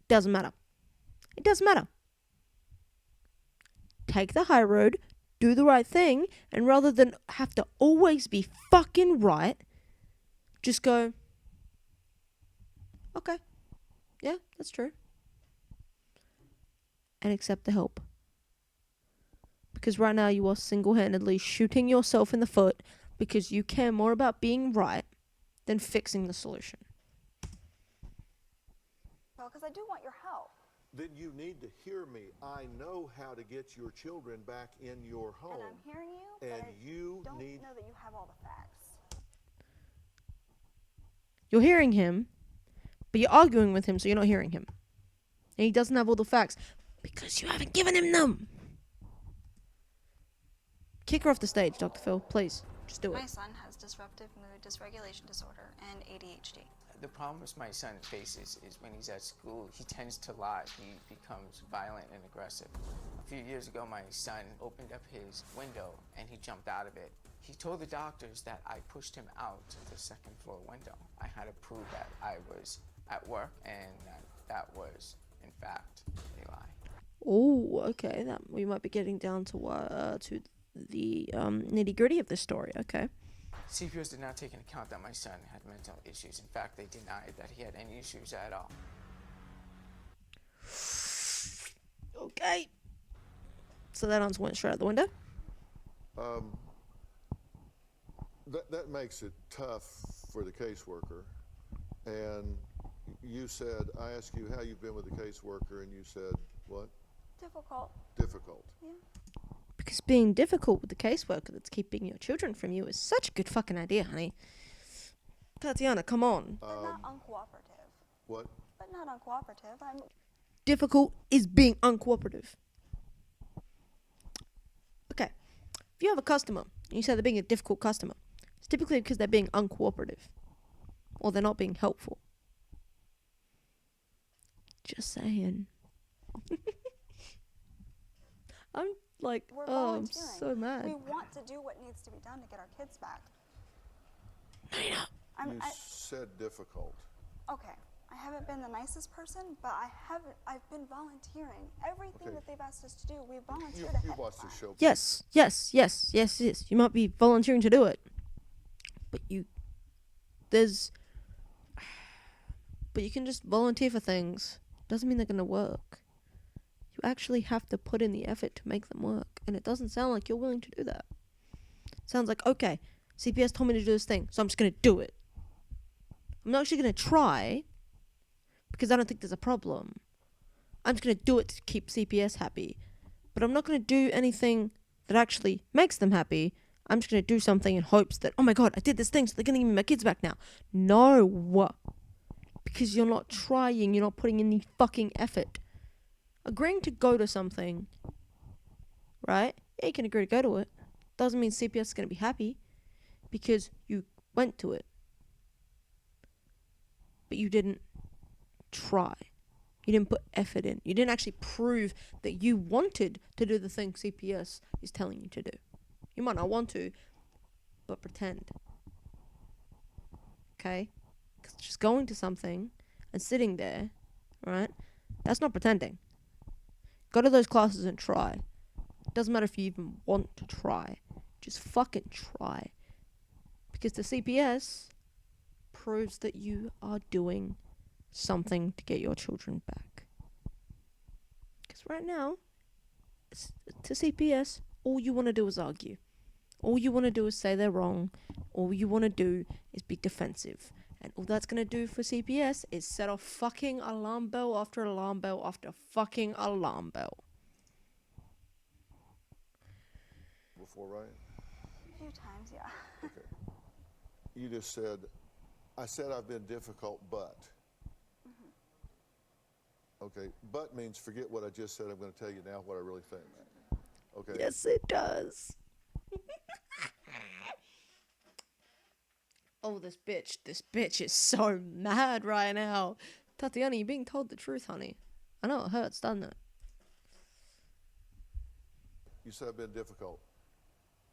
doesn't matter. It doesn't matter. Take the high road, do the right thing, and rather than have to always be fucking right, just go, okay, yeah, that's true. And accept the help. Because right now you are single-handedly shooting yourself in the foot because you care more about being right than fixing the solution. Well, because I do want your help. Then you need to hear me. I know how to get your children back in your home. And I'm hearing you, and but you I don't need... know that you have all the facts. You're hearing him, but you're arguing with him, so you're not hearing him. And he doesn't have all the facts because you haven't given him them. Kick her off the stage, Dr. Phil, please. Just do it. My son has disruptive mood dysregulation disorder and ADHD. The problem my son faces is when he's at school, he tends to lie. He becomes violent and aggressive. A few years ago, my son opened up his window and he jumped out of it. He told the doctors that I pushed him out the second floor window. I had to prove that I was at work and that was, in fact, a lie. Oh, okay. That we might be getting down to the nitty gritty of this story. Okay. CPS did not take into account that my son had mental issues. In fact, they denied that he had any issues at all. Okay. So that answer went straight out the window. That makes it tough for the caseworker. And you said, I asked you how you've been with the caseworker, and you said, what? Difficult. Difficult. Yeah. Because being difficult with the caseworker that's keeping your children from you is such a good fucking idea, honey. Tatiana, come on. But not uncooperative. What? But not uncooperative. I'm... Difficult is being uncooperative. Okay. If you have a customer, and you say they're being a difficult customer, it's typically because they're being uncooperative. Or they're not being helpful. Just saying. I'm like, We're oh, I'm volunteering. so mad. We want to do what needs to be done to get our kids back. You said difficult. Okay. I haven't been the nicest person, but I've been volunteering. Everything that they've asked us to do, we've volunteered ahead You of watched time. the show. Yes. You might be volunteering to do it. But you can just volunteer for things. Doesn't mean they're going to work. You actually have to put in the effort to make them work. And it doesn't sound like you're willing to do that. It sounds like, okay, CPS told me to do this thing, so I'm just going to do it. I'm not actually going to try, because I don't think there's a problem. I'm just going to do it to keep CPS happy. But I'm not going to do anything that actually makes them happy. I'm just going to do something in hopes that, oh my god, I did this thing, so they're going to give me my kids back now. No. Because you're not trying, you're not putting in the fucking effort. Agreeing to go to something, right? Yeah, you can agree to go to it. Doesn't mean CPS is going to be happy because you went to it. But you didn't try. You didn't put effort in. You didn't actually prove that you wanted to do the thing CPS is telling you to do. You might not want to, but pretend. Okay? Because just going to something and sitting there, right? That's not pretending. Go to those classes and try. Doesn't matter if you even want to try. Just fucking try. Because the CPS proves that you are doing something to get your children back. Because right now, to CPS, all you want to do is argue. All you want to do is say they're wrong. All you want to do is be defensive. And all that's going to do for CPS is set off fucking alarm bell after alarm bell after fucking alarm bell. Before, right? A few times, yeah. Okay. You just said, I said I've been difficult, but. Okay, but means forget what I just said. I'm going to tell you now what I really think. Okay. Yes, it does. Oh, this bitch is so mad right now. Tatiana, you're being told the truth, honey. I know it hurts, doesn't it? You said I've been difficult.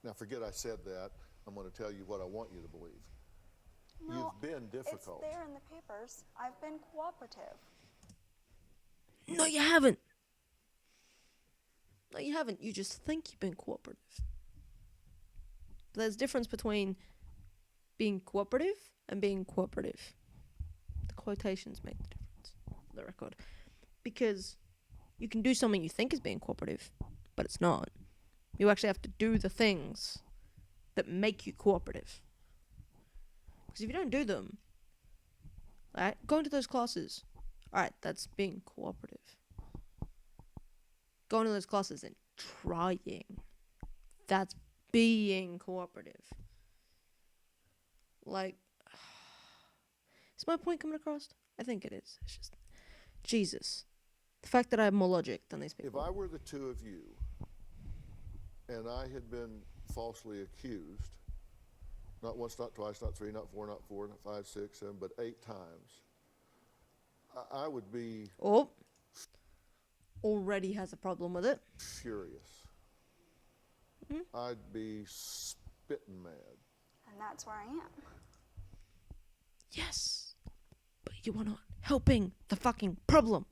Now forget I said that. I'm going to tell you what I want you to believe. No, You've been difficult. It's there in the papers. I've been cooperative. No, you haven't. No, you haven't. You just think you've been cooperative. But there's a difference between being cooperative and being cooperative. The quotations make the difference. For the record. Because you can do something you think is being cooperative, but it's not. You actually have to do the things that make you cooperative. Because if you don't do them, right, going to those classes, alright, that's being cooperative. Going to those classes and trying, that's being cooperative. Like, is my point coming across? I think it is. It's just, Jesus. The fact that I have more logic than these people. If I were the two of you, and I had been falsely accused, not once, not twice, not three, not four, not 5, 6, 7, but 8 times, I would be... Oh. Already has a problem with it. Furious. I'd be spitting mad. And that's where I am. Yes. But you are not helping the fucking problem.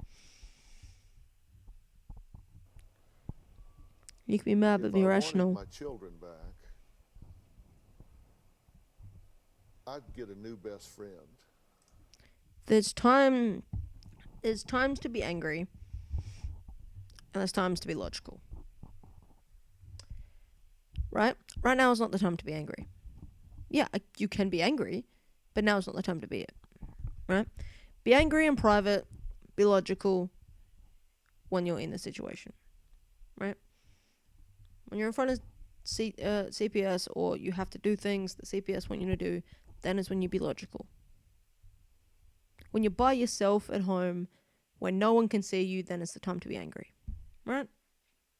You can be mad but be rational. If I wanted my children back, I'd get a new best friend. There's times to be angry, and there's times to be logical. Right? Right now is not the time to be angry. Yeah, you can be angry, but now is not the time to be it. Right? Be angry in private, be logical when you're in the situation. Right? When you're in front of CPS or you have to do things that CPS want you to do, then is when you be logical. When you're by yourself at home, when no one can see you, then it's the time to be angry. Right?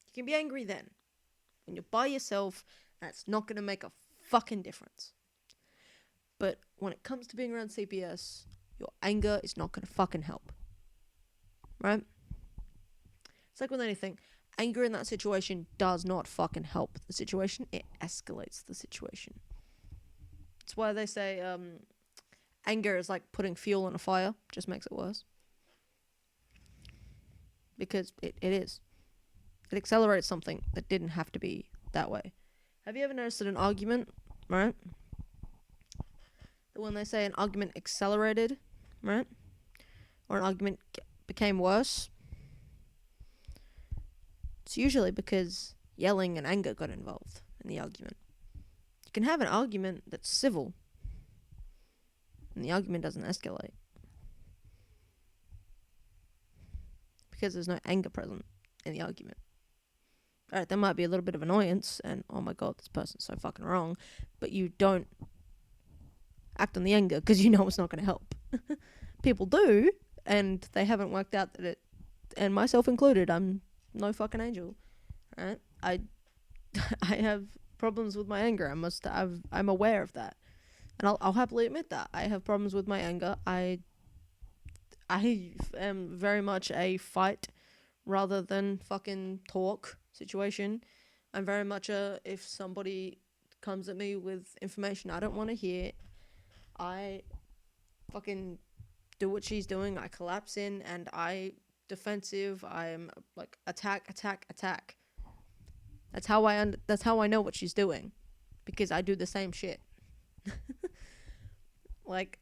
You can be angry then. When you're by yourself, that's not going to make a fucking difference. But when it comes to being around CPS, your anger is not going to fucking help. Right? It's like with anything. Anger in that situation does not fucking help the situation. It escalates the situation. That's why they say anger is like putting fuel on a fire. Just makes it worse. Because it is. It accelerates something that didn't have to be that way. Have you ever noticed that an argument, right? That when they say an argument accelerated, right? Or an argument became worse, it's usually because yelling and anger got involved in the argument. You can have an argument that's civil, and the argument doesn't escalate. Because there's no anger present in the argument. Alright, there might be a little bit of annoyance, and oh my god, this person's so fucking wrong, but you don't act on the anger, because you know it's not going to help. People do, and they haven't worked out that it, and myself included, I'm no fucking angel. Right? I have problems with my anger. I'm aware of that. And I'll happily admit that. I have problems with my anger. I am very much a fight rather than fucking talk situation. I'm very much a, if somebody comes at me with information I don't want to hear, I fucking do what she's doing. I collapse in and I defensive. I am like attack. That's how I know what she's doing, because I do the same shit. Like,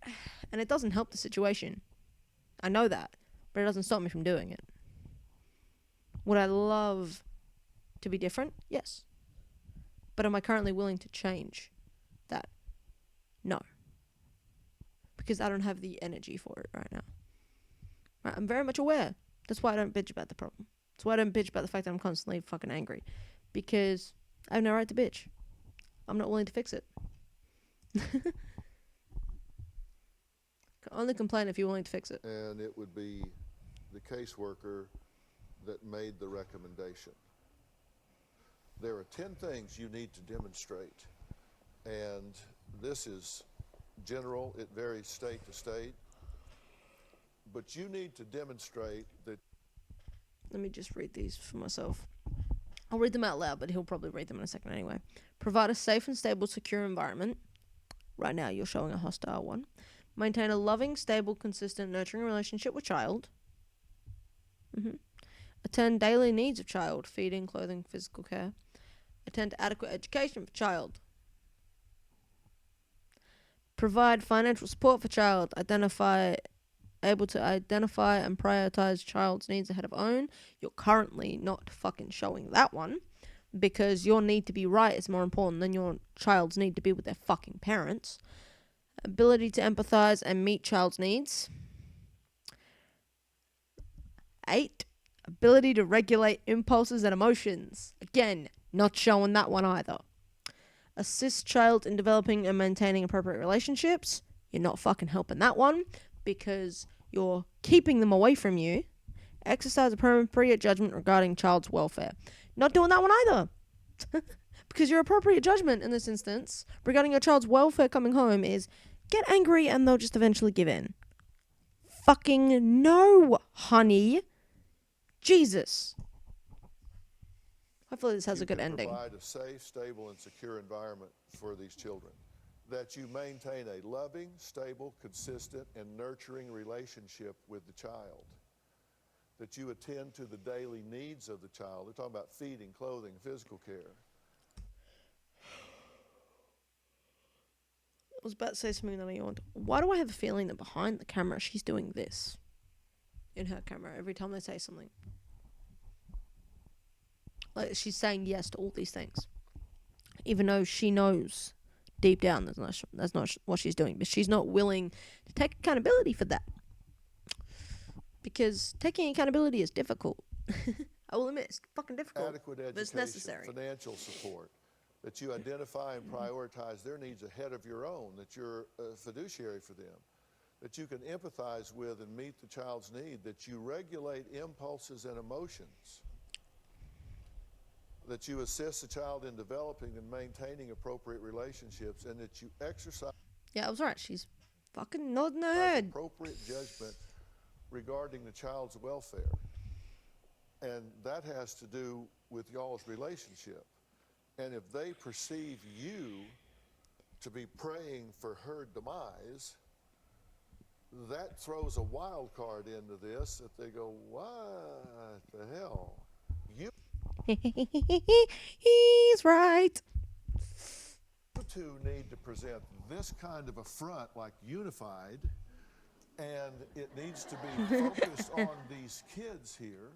and it doesn't help the situation. I know that, but it doesn't stop me from doing it. Would I love to be different? Yes. But am I currently willing to change that? No. Because I don't have the energy for it right now. Right, I'm very much aware. That's why I don't bitch about the problem. That's why I don't bitch about the fact that I'm constantly fucking angry. Because I have no right to bitch. I'm not willing to fix it. Can only complain if you're willing to fix it. And it would be the caseworker that made the recommendation. There are 10 things you need to demonstrate, and this is general. It varies state to state, but you need to demonstrate that. Let me just read these for myself. I'll read them out loud, but he'll probably read them in a second anyway. Provide a safe and stable, secure environment. Right now, you're showing a hostile one. Maintain a loving, stable, consistent, nurturing relationship with child. Attend daily needs of child, feeding, clothing, physical care. Attend to adequate education for child. Provide financial support for child. Able to identify and prioritize child's needs ahead of own. You're currently not fucking showing that one, because your need to be right is more important than your child's need to be with their fucking parents. Ability to empathize and meet child's needs. 8. Ability to regulate impulses and emotions. Again, not showing that one either. Assist child in developing and maintaining appropriate relationships. You're not fucking helping that one, because you're keeping them away from you. Exercise appropriate judgment regarding child's welfare. Not doing that one either. Because your appropriate judgment in this instance regarding your child's welfare coming home is get angry and they'll just eventually give in. Fucking no, honey. Jesus. Hopefully this has a good ending. Provide a safe, stable, and secure environment for these children. That you maintain a loving, stable, consistent, and nurturing relationship with the child. That you attend to the daily needs of the child. They're talking about feeding, clothing, physical care. I was about to say something that I yawned. Why do I have a feeling that behind the camera she's doing this? In her camera, every time they say something. Like, she's saying yes to all these things. Even though she knows deep down that's not what she's doing. But she's not willing to take accountability for that. Because taking accountability is difficult. I will admit, it's fucking difficult. Adequate education, but it's necessary. Financial support. That you identify and prioritize their needs ahead of your own. That you're a fiduciary for them. That you can empathize with and meet the child's need. That you regulate impulses and emotions. That you assist the child in developing and maintaining appropriate relationships, and that you exercise. Yeah, I was right. She's fucking nodding her head. Appropriate judgment regarding the child's welfare. And that has to do with y'all's relationship. And if they perceive you to be praying for her demise, that throws a wild card into this, that they go, what the hell? You He's right. You two need to present this kind of a front, like unified, and it needs to be focused on these kids here.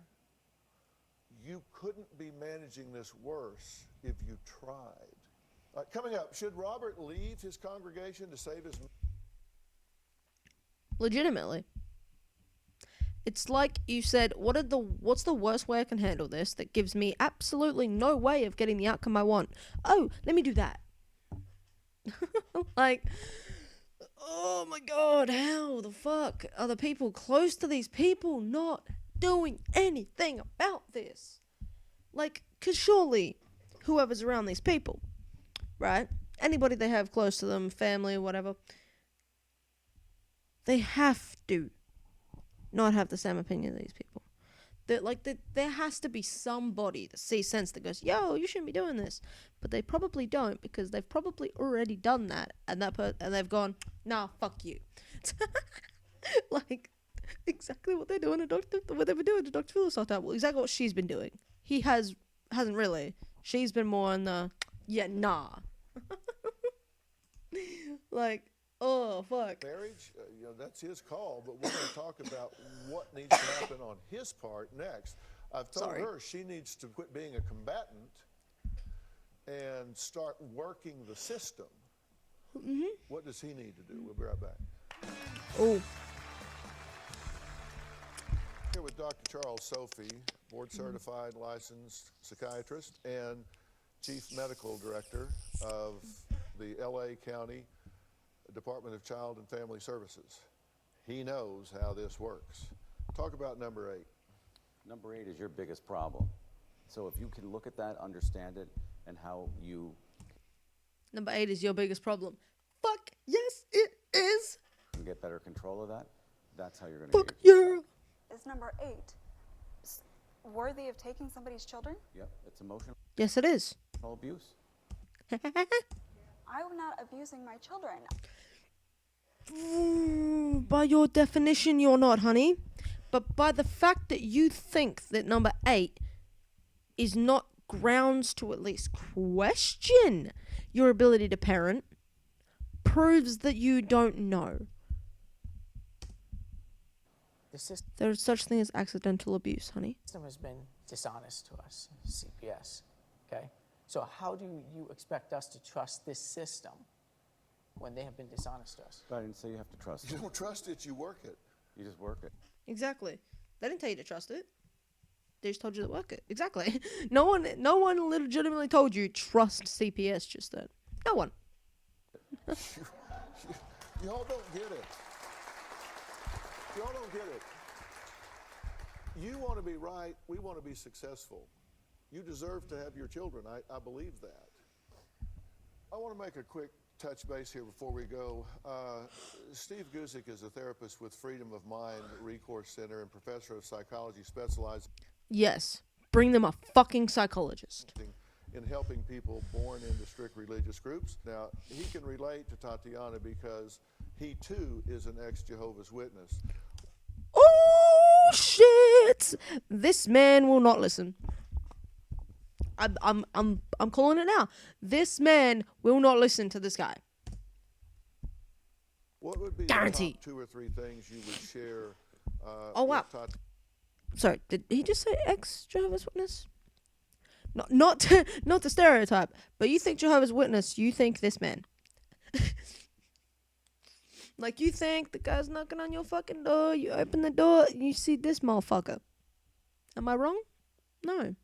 You couldn't be managing this worse if you tried. Coming up, should Robert leave his congregation to save his... Legitimately. It's like you said, what's the worst way I can handle this that gives me absolutely no way of getting the outcome I want? Oh, let me do that. Like, oh my god, how the fuck are the people close to these people not doing anything about this? Like, because surely whoever's around these people, right? Anybody they have close to them, family, whatever, they have to not have the same opinion as these people. There has to be somebody that sees sense that goes, yo, you shouldn't be doing this. But they probably don't, because they've probably already done that, and they've gone, nah, fuck you. Like, exactly what they're doing what they were doing to Dr. Philosoph. Well, exactly what she's been doing. He hasn't really, She's been more in the, yeah, nah. Like, oh, fuck. Marriage, that's his call, but we're going to talk about what needs to happen on his part next. I've told Sorry. her she needs to quit being a combatant and start working the system. Mm-hmm. What does he need to do? We'll be right back. Oh. Here with Dr. Charles Sophie, board-certified licensed psychiatrist and chief medical director of the L.A. County Department of Child and Family Services. He knows how this works. Talk about number 8. Number 8 is your biggest problem. So if you can look at that, understand it, and how you Number 8 is your biggest problem. Fuck, yes, it is. can get better control of that, that's how you're going Fuck to get your yeah. Is number 8 worthy of taking somebody's children? Yep, it's emotional Yes, it is. abuse. I'm not abusing my children. By your definition, you're not, honey. But by the fact that you think that number 8 is not grounds to at least question your ability to parent, proves that you don't know. The system There's such thing as accidental abuse, honey. has been dishonest to us, CPS, okay? So how do you expect us to trust this system when they have been dishonest to us? But I didn't say you have to trust You it. don't trust it, you work it. You just work it. Exactly. They didn't tell you to trust it. They just told you to work it. Exactly. No one legitimately told you trust CPS just then. No one. Y'all don't get it. Y'all don't get it. You want to be right. We want to be successful. You deserve to have your children. I believe that. I want to make a quick touch base here before we go. Steve Guzik is a therapist with Freedom of Mind Recourse Center and professor of psychology specializing Yes. Bring them a fucking psychologist. in helping people born into strict religious groups. Now, he can relate to Tatiana because he too is an ex-Jehovah's Witness. Oh shit! This man will not listen. I'm calling it now. This man will not listen to this guy. What would be Guaranteed. the top 2 or 3 things you would share? Oh, wow. with Sorry, did he just say ex Jehovah's Witness? Not to stereotype, but you think Jehovah's Witness, you think this man. Like you think the guy's knocking on your fucking door, you open the door, and you see this motherfucker. Am I wrong? No.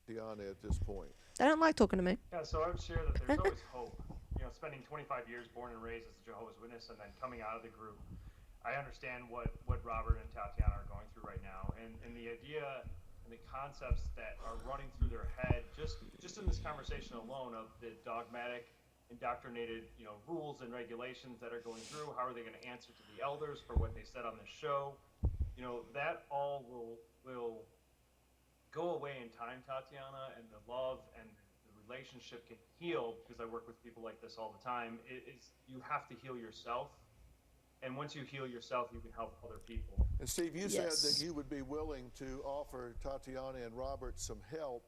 Tatiana at this point. They don't like talking to me. Yeah, so I would share that there's always hope. You know, spending 25 years born and raised as a Jehovah's Witness and then coming out of the group, I understand what Robert and Tatiana are going through right now, and the idea and the concepts that are running through their head just in this conversation alone of the dogmatic, indoctrinated, rules and regulations that are going through. How are they going to answer to the elders for what they said on this show? That all will go away in time, Tatiana, and the love and the relationship can heal, because I work with people like this all the time. You have to heal yourself. And once you heal yourself, you can help other people. And Steve, you said that you would be willing to offer Tatiana and Robert some help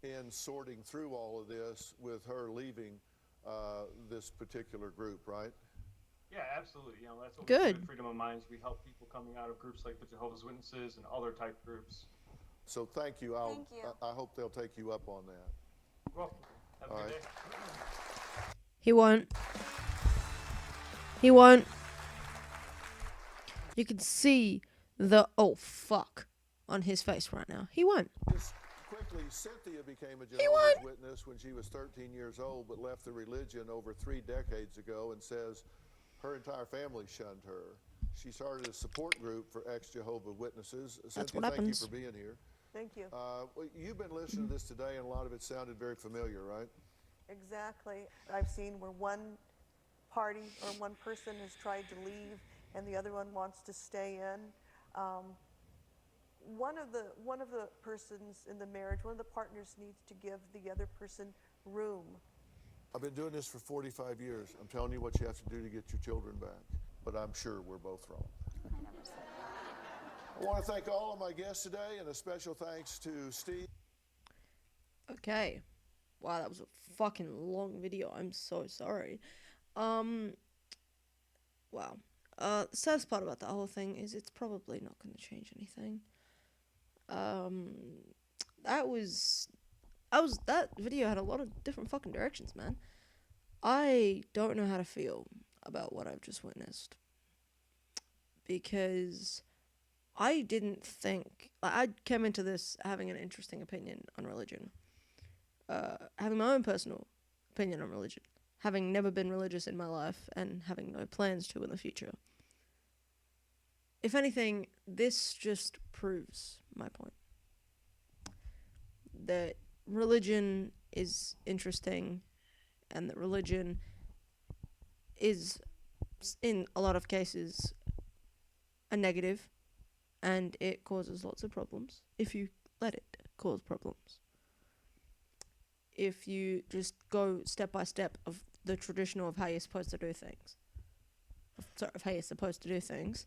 in sorting through all of this with her leaving this particular group, right? Yeah, absolutely. That's what Good. we do at Freedom of Minds. We help people coming out of groups like the Jehovah's Witnesses and other type groups. So thank you. Thank you. I hope they'll take you up on that. You're welcome. Have a All good right. day. He won't. He won't. You can see the oh fuck on his face right now. He won't. Just quickly, Cynthia became a won. Jehovah's Witness when she was 13 years old, but left the religion over 3 decades ago, and says her entire family shunned her. She started a support group for ex-Jehovah's Witnesses. Cynthia, what thank happens. you for being here. Thank you. Well, you've been listening to this today, and a lot of it sounded very familiar, right? Exactly. I've seen where one party or one person has tried to leave and the other one wants to stay in. One of the persons in the marriage, one of the partners needs to give the other person room. I've been doing this for 45 years. I'm telling you what you have to do to get your children back, but I'm sure we're both wrong. I never said that. I want to thank all of my guests today, and a special thanks to Steve. Okay. Wow, that was a fucking long video. I'm so sorry. Wow. The saddest part about the whole thing is it's probably not going to change anything. That video had a lot of different fucking directions, man. I don't know how to feel about what I've just witnessed. Because I didn't think... I came into this having an interesting opinion on religion. Having my own personal opinion on religion. Having never been religious in my life and having no plans to in the future. If anything, this just proves my point. That religion is interesting and that religion is, in a lot of cases, a negative, and it causes lots of problems if you let it cause problems. If you just go step by step of the traditional of how you're supposed to do things. Of how you're supposed to do things.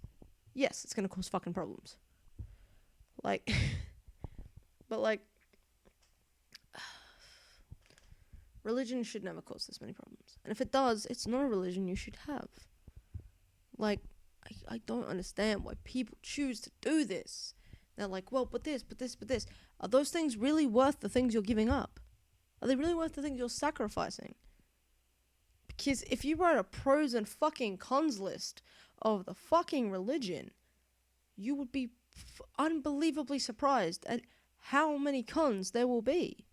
Yes, it's going to cause fucking problems. Like, but like, religion should never cause this many problems. And if it does, it's not a religion you should have. Like, I don't understand why people choose to do this. They're like, well, but this. Are those things really worth the things you're giving up? Are they really worth the things you're sacrificing? Because if you write a pros and fucking cons list of the fucking religion, you would be unbelievably surprised at how many cons there will be.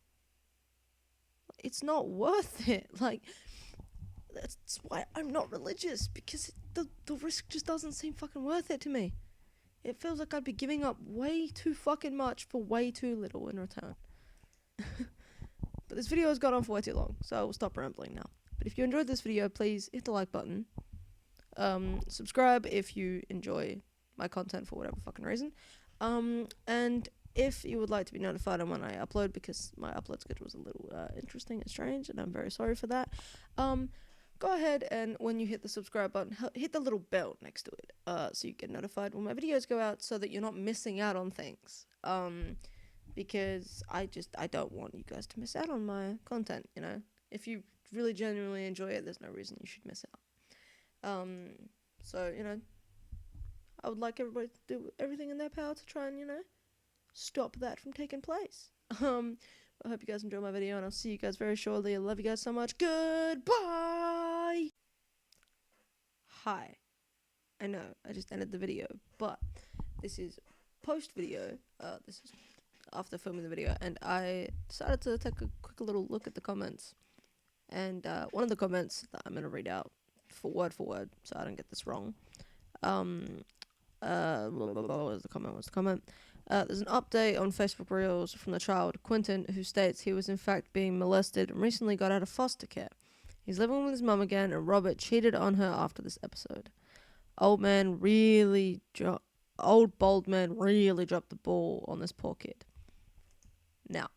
It's not worth it. Like, that's why I'm not religious, because the risk just doesn't seem fucking worth it to me. It feels like I'd be giving up way too fucking much for way too little in return. But this video has gone on for way too long, so I will stop rambling now. But if you enjoyed this video, please hit the like button. Subscribe if you enjoy my content for whatever fucking reason. And if you would like to be notified on when I upload, because my upload schedule is a little interesting and strange, and I'm very sorry for that, go ahead and when you hit the subscribe button, hit the little bell next to it, so you get notified when my videos go out, so that you're not missing out on things. Because I don't want you guys to miss out on my content, you know? If you really genuinely enjoy it, there's no reason you should miss out. So, you know, I would like everybody to do everything in their power to try and, you know, stop that from taking place. I hope you guys enjoy my video, and I'll see you guys very shortly. I love you guys so much. Goodbye! Hi. I know, I just ended the video, but this is post-video. This is after filming the video, and I decided to take a quick little look at the comments. And one of the comments that I'm going to read out for word, so I don't get this wrong. What was the comment? There's an update on Facebook Reels from the child, Quentin, who states he was in fact being molested and recently got out of foster care. He's living with his mum again, and Robert cheated on her after this episode. Old bald man really dropped the ball on this poor kid. Now,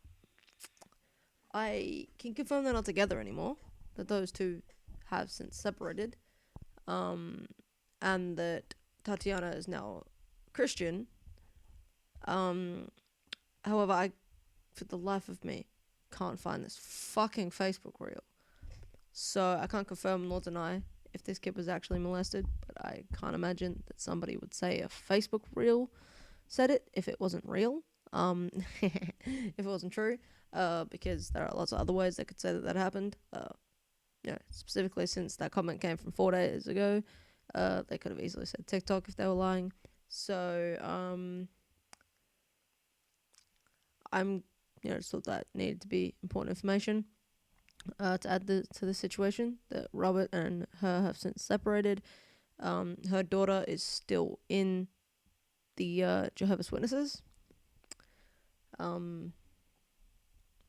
I can confirm they're not together anymore, that those two have since separated, and that Tatiana is now Christian. However, I, for the life of me, can't find this fucking Facebook reel. So I can't confirm nor deny if this kid was actually molested, but I can't imagine that somebody would say a Facebook reel said it if it wasn't real. If it wasn't true, because there are lots of other ways they could say that happened. You know, specifically since that comment came from 4 days ago, they could have easily said TikTok if they were lying. So, just thought that needed to be important information, to add to the situation that Robert and her have since separated. Her daughter is still in the Jehovah's Witnesses,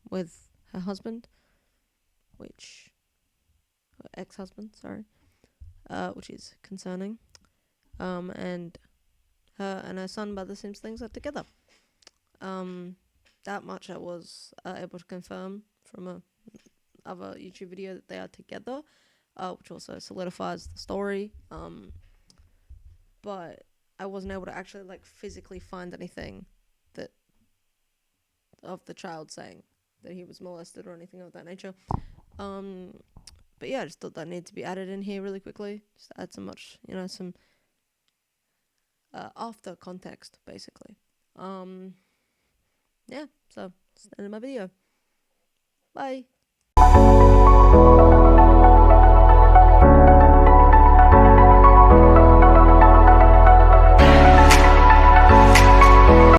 with her husband, her ex-husband, which is concerning. And her and her son, by the seems things, are together. That much I was able to confirm from other YouTube video that they are together, which also solidifies the story. But I wasn't able to actually physically find anything that of the child saying that he was molested or anything of that nature. But yeah, I just thought that needed to be added in here really quickly. Just to add some after context, basically. Yeah, so that's the end of my video. Bye.